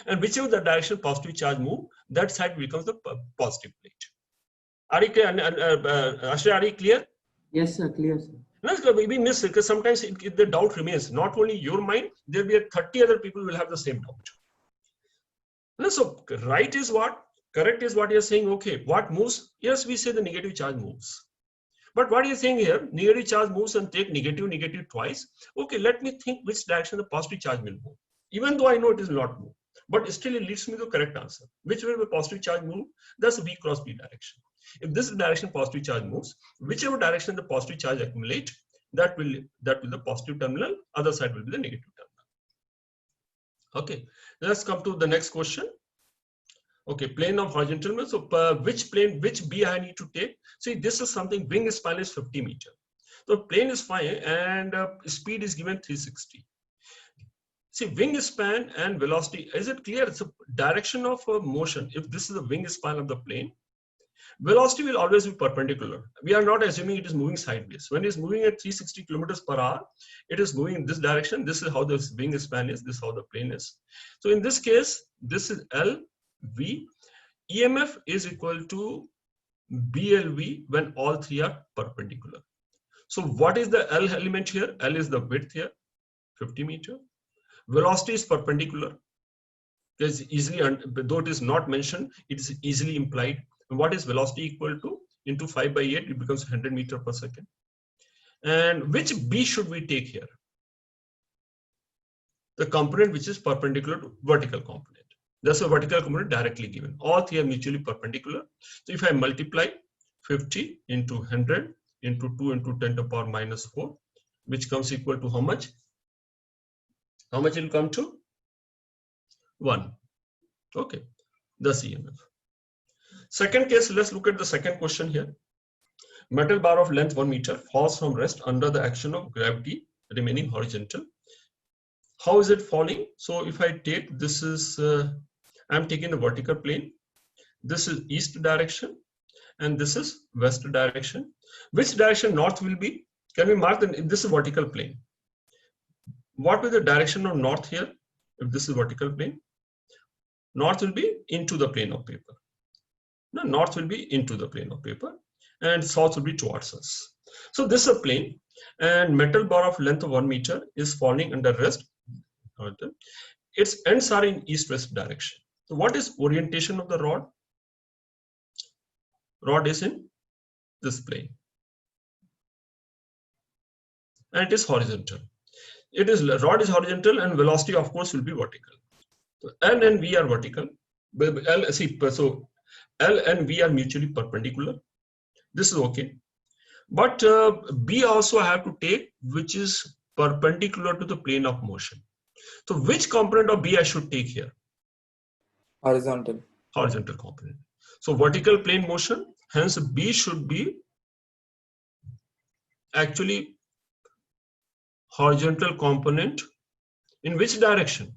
And whichever the direction positive charge move, that side becomes the positive plate. Are you clear? Ashray, are you clear? Yes, sir. Clear, sir. Let's go. We miss it because sometimes the doubt remains. Not only your mind, there will be 30 other people will have the same doubt. So right is what? Correct is what you're saying. Okay, what moves? Yes, we say the negative charge moves. But what you're saying here, negative charge moves and take negative twice. Okay, let me think which direction the positive charge will move. Even though I know it is not move, but still it leads me to the correct answer. Which way the positive charge move? That's V cross B direction. If this direction positive charge moves, whichever direction the positive charge accumulate, that will the positive terminal, other side will be the negative terminal. Okay, let's come to the next question. Okay, plane of horizontal. So which plane, which B I need to take? See, this is something, wing span is 50 meters. So plane is fine and speed is given 360. See, wing span and velocity, is it clear? It's a direction of motion. If this is the wing span of the plane, velocity will always be perpendicular. We are not assuming it is moving sideways. When it is moving at 360 kilometers per hour, it is moving in this direction. This is how the wing span is. This is how the plane is. So in this case, this is L, V. EMF is equal to BLV when all 3 are perpendicular. So what is the L element here? L is the width here, 50 meter. Velocity is perpendicular. It's easily, though it is not mentioned, it is easily implied. And what is velocity equal to? Into 5 by 8, it becomes 100 meters per second. And which B should we take here? The component which is perpendicular to vertical component. That's a vertical component directly given. All 3 are mutually perpendicular. So if I multiply 50 into 100 into 2 into 10 to the power minus 4, which comes equal to how much? How much it will come to? 1. Okay, that's EMF. Second case, let's look at the second question here. Metal bar of length 1 meter falls from rest under the action of gravity remaining horizontal. How is it falling? So if I take, this is, I'm taking the vertical plane. This is east direction and this is west direction. Which direction north will be? Can we mark this is vertical plane. What will the direction of north here? If this is vertical plane, north will be into the plane of paper. No, north will be into the plane of paper and south will be towards us. So this is a plane and metal bar of length of 1 meter is falling under rest. Its ends are in east-west direction. So what is orientation of the rod? Rod is in this plane. And it is horizontal. Rod is horizontal and velocity of course will be vertical. So L and V are vertical. So L and V are mutually perpendicular. This is okay. But B also have to take which is perpendicular to the plane of motion. So which component of B I should take here? Horizontal. Horizontal component. So vertical plane motion, hence B should be actually horizontal component. In which direction?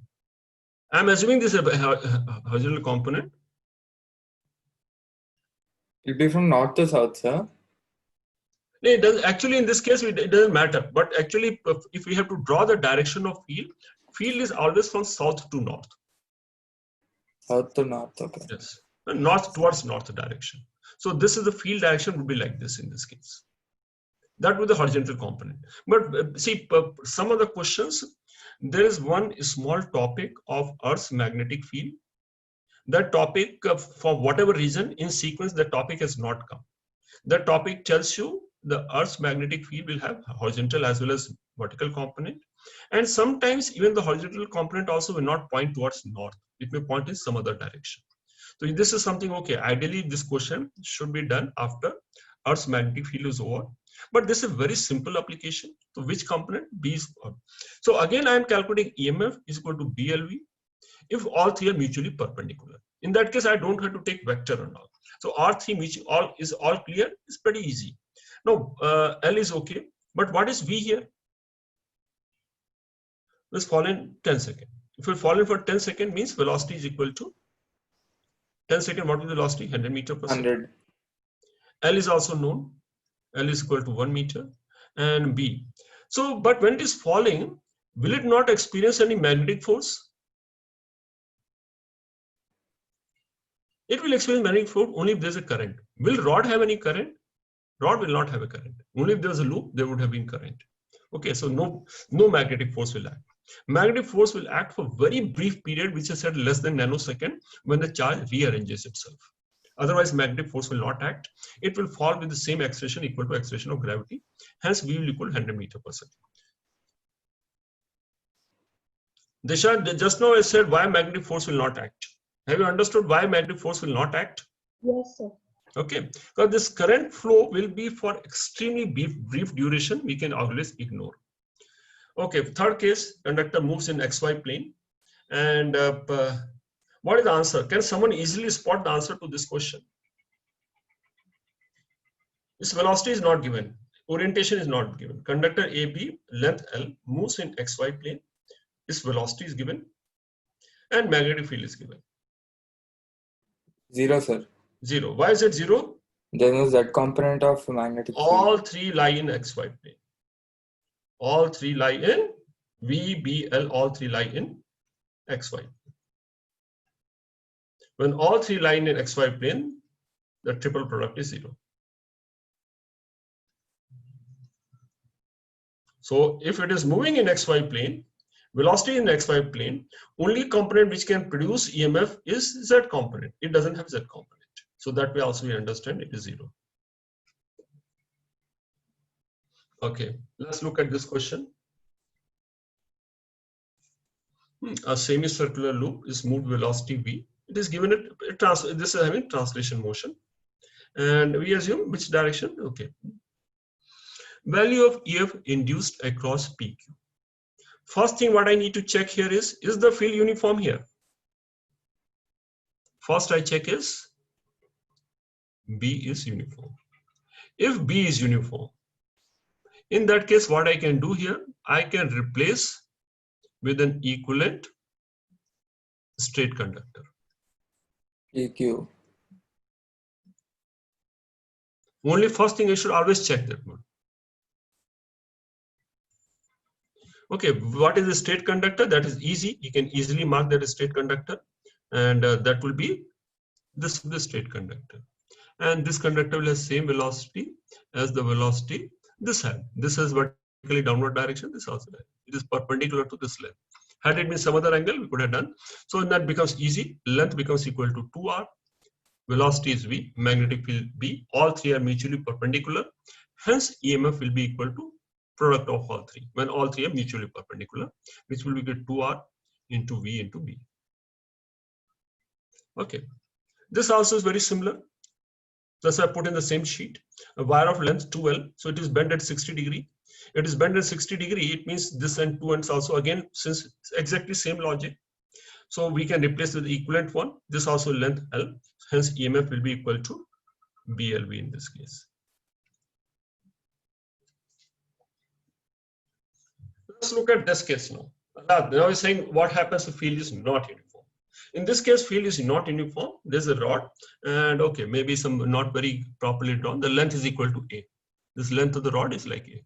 I'm assuming this is a horizontal component. It'll be from north to south, sir. It does, actually, in this case, it doesn't matter. But actually, if we have to draw the direction of field is always from south to north. South to north. Okay. Yes, north towards north direction. So this is the field direction would be like this in this case. That would be the horizontal component. But see, some of the questions, there is one small topic of Earth's magnetic field. That topic, for whatever reason, in sequence, the topic has not come. The topic tells you the Earth's magnetic field will have horizontal as well as vertical component. And sometimes even the horizontal component also will not point towards north. It may point in some other direction. So this is something, okay, ideally this question should be done after Earth's magnetic field is over. But this is a very simple application. So which component? B is. So again, I am calculating EMF is equal to BLV if all three are mutually perpendicular. In that case, I don't have to take vector and all. So R3 all is all clear. It's pretty easy. Now L is okay. But what is V here? Let's fall in 10 seconds. If we fall in for 10 seconds, means velocity is equal to 10 seconds. What is the velocity? 100 meters per second. 100. L is also known. L is equal to 1 meter and B. So, but when it is falling, will it not experience any magnetic force? It will experience magnetic force only if there is a current. Will rod have any current? Rod will not have a current. Only if there is a loop, there would have been current. Okay, so no magnetic force will act. Magnetic force will act for very brief period, which is at less than nanosecond when the charge rearranges itself. Otherwise, magnetic force will not act. It will fall with the same acceleration equal to acceleration of gravity. Hence, V will equal 100 meters per second. Disha, just now I said why magnetic force will not act. Have you understood why magnetic force will not act? Yes, sir. Okay, because this current flow will be for extremely brief duration. We can always ignore. Okay, third case, conductor moves in XY plane. And what is the answer? Can someone easily spot the answer to this question? This velocity is not given. Orientation is not given. Conductor AB, length L, moves in XY plane. This velocity is given. And magnetic field is given. 0, sir. 0. Why is it 0? There is Z component of magnetic field. All three lie in XY plane. All three lie in V, B, L, all three lie in XY. When all three lie in XY plane, the triple product is 0. So if it is moving in XY plane, velocity in XY plane, only component which can produce EMF is Z component. It doesn't have Z component. So that way also we understand it is 0. Okay, let's look at this question. A semicircular loop is moved velocity V. It is given this is having translation motion. And we assume which direction? Okay. Value of EF induced across PQ. First thing what I need to check here is the field uniform here? First I check is B is uniform. If B is uniform, in that case, what I can do here, I can replace with an equivalent straight conductor. PQ. Only first thing I should always check that one. Okay, what is a straight conductor? That is easy. You can easily mark that as straight conductor, and that will be this straight conductor. And this conductor will have same velocity as the velocity this had. This is vertically downward direction. This also it is perpendicular to this length. Had it been some other angle, we could have done. So that becomes easy. Length becomes equal to 2r. Velocity is v. Magnetic field B. All three are mutually perpendicular. Hence, EMF will be equal to product of all three. When all three are mutually perpendicular, which will be equal to 2r into v into b. Okay. This also is very similar. Thus, I put in the same sheet. A wire of length 2L. So it is bent at 60 degree. It is bent at 60 degree. It means this and two ends also again, since it's exactly same logic. So we can replace with the equivalent one. This also length L. Hence EMF will be equal to BLV in this case. Let's look at this case now. Now we're saying what happens if field is not uniform. In this case, field is not uniform. There's a rod, and okay, maybe some not very properly drawn. The length is equal to A. This length of the rod is like A.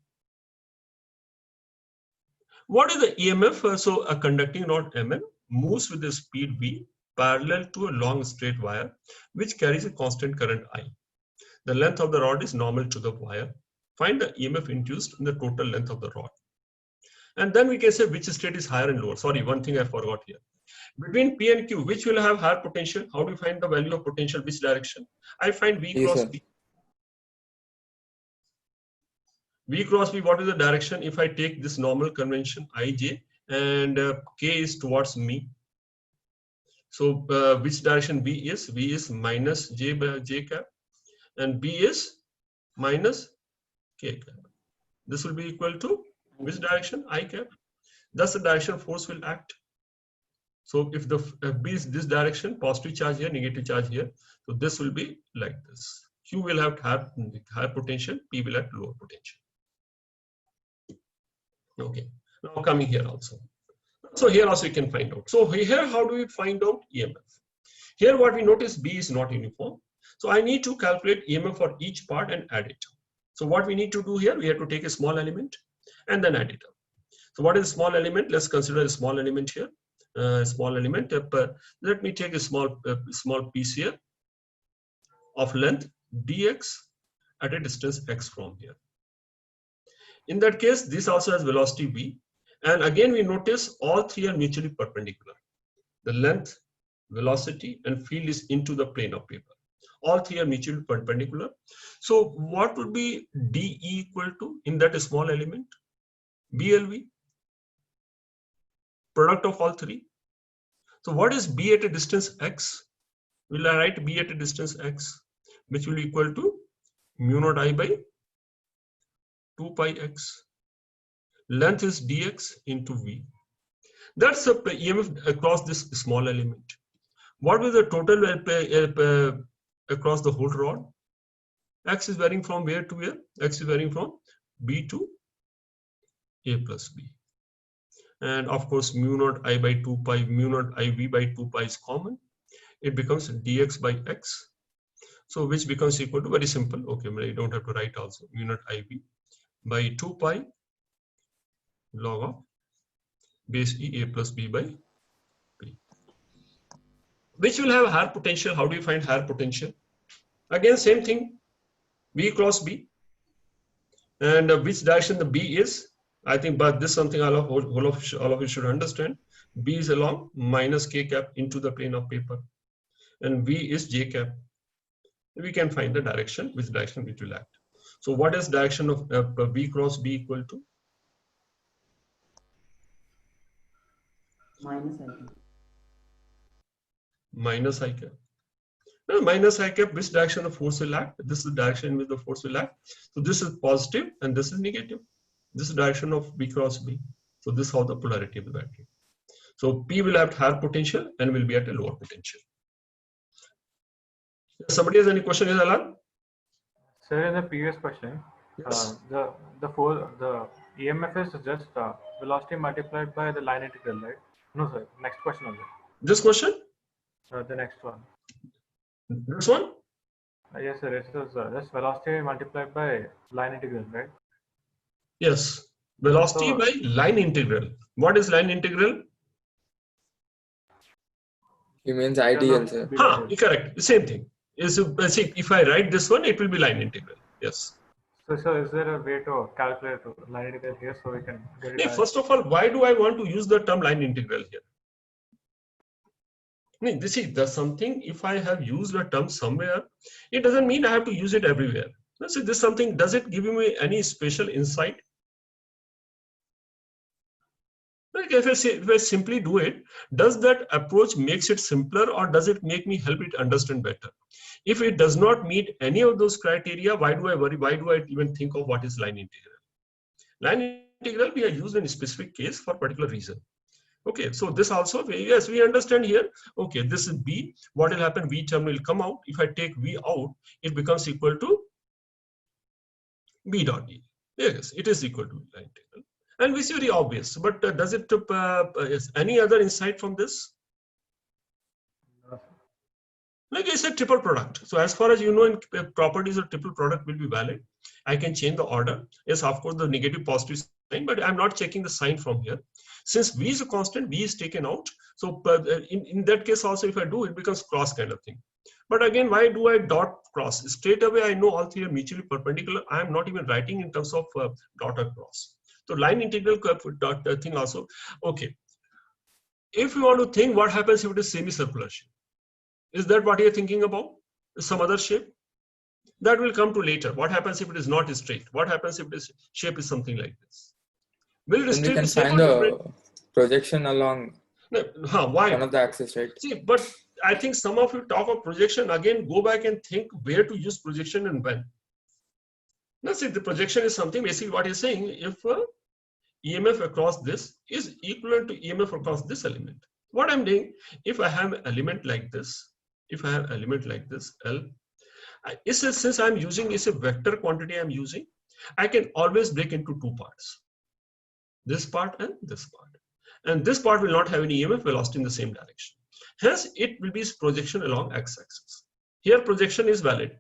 What is the EMF? So a conducting rod Mn moves with the speed V parallel to a long straight wire which carries a constant current I. The length of the rod is normal to the wire. Find the EMF induced in the total length of the rod. And then we can say which state is higher and lower. Sorry, one thing I forgot here. Between P and Q, which will have higher potential? How do you find the value of potential? Which direction? I find V Yes, cross sir. P. V cross P, what is the direction? If I take this normal convention Ij and K is towards me. So which direction V is? V is minus J by J cap and B is minus K cap. This will be equal to which direction? I cap. Thus the direction force will act. So if the B is this direction, positive charge here, negative charge here. So this will be like this. Q will have higher potential, P will have lower potential. Okay, now coming here also. So here also you can find out. So here, how do we find out EMF? Here what we notice, B is not uniform. So I need to calculate EMF for each part and add it. So what we need to do here, we have to take a small element and then add it up. So what is a small element? Let's consider a small element here. Small element. Let me take a small piece here of length dx at a distance x from here. In that case, this also has velocity v, and again we notice all three are mutually perpendicular. The length, velocity, and field is into the plane of paper. All three are mutually perpendicular. So what would be dE equal to in that small element? BLV, product of all three. So what is B at a distance x? Will I write B at a distance x, which will be equal to mu naught I by 2 pi x. Length is dx into v. That's the EMF across this small element. What will the total across the whole rod? X is varying from where to where? X is varying from B to A plus B. And of course, mu naught I by 2 pi, mu naught IV by 2 pi is common. It becomes dx by x. So which becomes equal to, very simple. Okay, but you don't have to write also, mu naught IV by 2 pi log of base E A plus B by P. Which will have higher potential? How do you find higher potential? Again, same thing, V cross B. And which direction the B is? I think, but this is something all of you should understand. B is along minus K cap into the plane of paper. And V is J cap. We can find the direction, which direction it will act. So what is direction of V cross B equal to? Minus I think. Minus I cap. Now, minus I cap, which direction the force will act? This is the direction in which the force will act. So this is positive and this is negative. This is the direction of V cross B. So this is how the polarity of the battery. So P will have higher potential and will be at a lower potential. Somebody has any question, is Alan? Sir, in the previous question, Yes. the EMF is just velocity multiplied by the line integral, right? No, sir. Next question only. This question? The next one. This one? Yes, sir. It is just velocity multiplied by line integral, right? Yes. Velocity So- by line integral. What is line integral? He means ideal, sir. Correct. Same thing. See, if I write this one, it will be line integral. Yes. So, is there a way to calculate line integral here so we can get it? Hey, right? first of all, why do I want to use the term line integral here? There's something, if I have used a term somewhere, it doesn't mean I have to use it everywhere. Let's see, this something, does it give me any special insight? Like if I simply do it, does that approach makes it simpler or does it make me help it understand better? If it does not meet any of those criteria, why do I worry? Why do I even think of what is line integral? Line integral we are used in a specific case for a particular reason. Okay, so this also, yes, we understand here. Okay, this is B. What will happen? V term will come out. If I take V out, it becomes equal to B dot D. Yes, it is equal to line integral. And which is very obvious. But does it, yes, any other insight from this? Like I said, triple product. So as far as you know, in properties, a triple product will be valid. I can change the order. Yes, of course, the negative positive sign, but I'm not checking the sign from here. Since V is a constant, V is taken out. So in that case also, if I do, it becomes cross kind of thing. But again, why do I dot cross? Straight away, I know all three are mutually perpendicular. I am not even writing in terms of dot or cross. So line integral dot thing also. Okay. If you want to think what happens if it is semicircular shape, is that what you're thinking about? Some other shape? That will come to later. What happens if it is not straight? What happens if this shape is something like this? Will it Then we still can be same find or the different? projection along No, why? one of the axes, right? See, but I think some of you talk of projection, again, go back and think where to use projection and when. Now see, the projection is something, basically what you're saying, if EMF across this is equivalent to EMF across this element. What I'm doing, if I have an element like this, L, since I'm using, it's a vector quantity I'm using, I can always break into two parts. This part and this part. And this part will not have any EMF velocity in the same direction. Hence, it will be projection along x-axis. Here, projection is valid.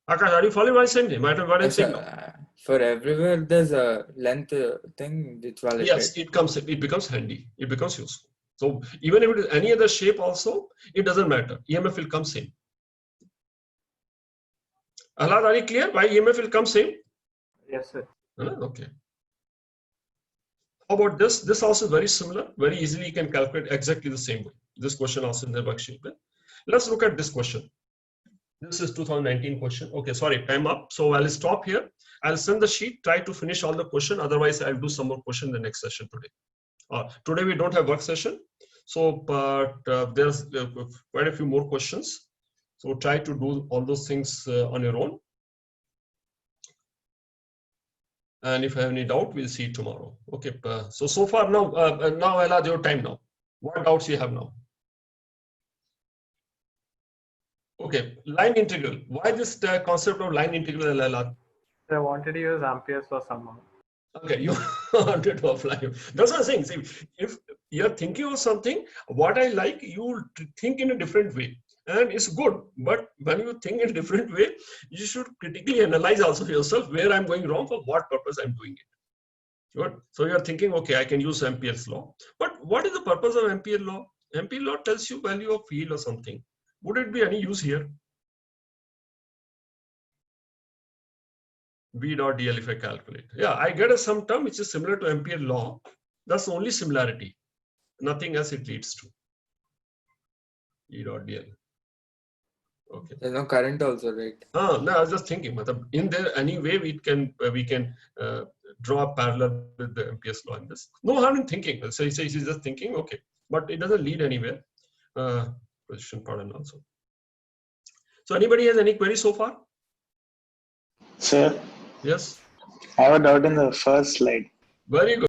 Akash, are you following what I'm saying? What I'm saying now? For everywhere, there's a length thing it's valid. Yes, right? it becomes handy. It becomes useful. So even if it is any other shape also, it doesn't matter. EMF will come same. Ahlad, are you clear why EMF will come same? Yes, sir. Okay. How about this? This also is very similar. Very easily you can calculate exactly the same way. This question also in the worksheet. Let's look at this question. This is 2019 question. Okay, sorry, time up. So I'll stop here. I'll send the sheet, try to finish all the question. Otherwise, I'll do some more question in the next session today. Today we don't have work session. So, but there's quite a few more questions. So try to do all those things on your own. And if I have any doubt, we'll see tomorrow. Okay. So far now, now I'll have your time now. What doubts you have now? Okay, line integral. Why this concept of line integral, Laila? I wanted to use Ampere's law somehow. Okay, you wanted to apply. That's what I'm saying. See, if you're thinking of something, what I like, you think in a different way. And it's good. But when you think in a different way, you should critically analyze also yourself where I'm going wrong, for what purpose I'm doing it. Good. So you're thinking, okay, I can use Ampere's law. But what is the purpose of Ampere law? Ampere law tells you value of field or something. Would it be any use here? V dot dl if I calculate. Yeah, I get some term which is similar to Ampere law. That's the only similarity. Nothing else it leads to. E dot dl. Okay. There's no current also, right? No, I was just thinking. In there, any way we can draw a parallel with the Ampere's law in this. No harm in thinking. So he's just thinking, okay, but it doesn't lead anywhere. Position pardon also. So anybody has any queries so far? Sir, Yes. I have a doubt in the first slide. Very good.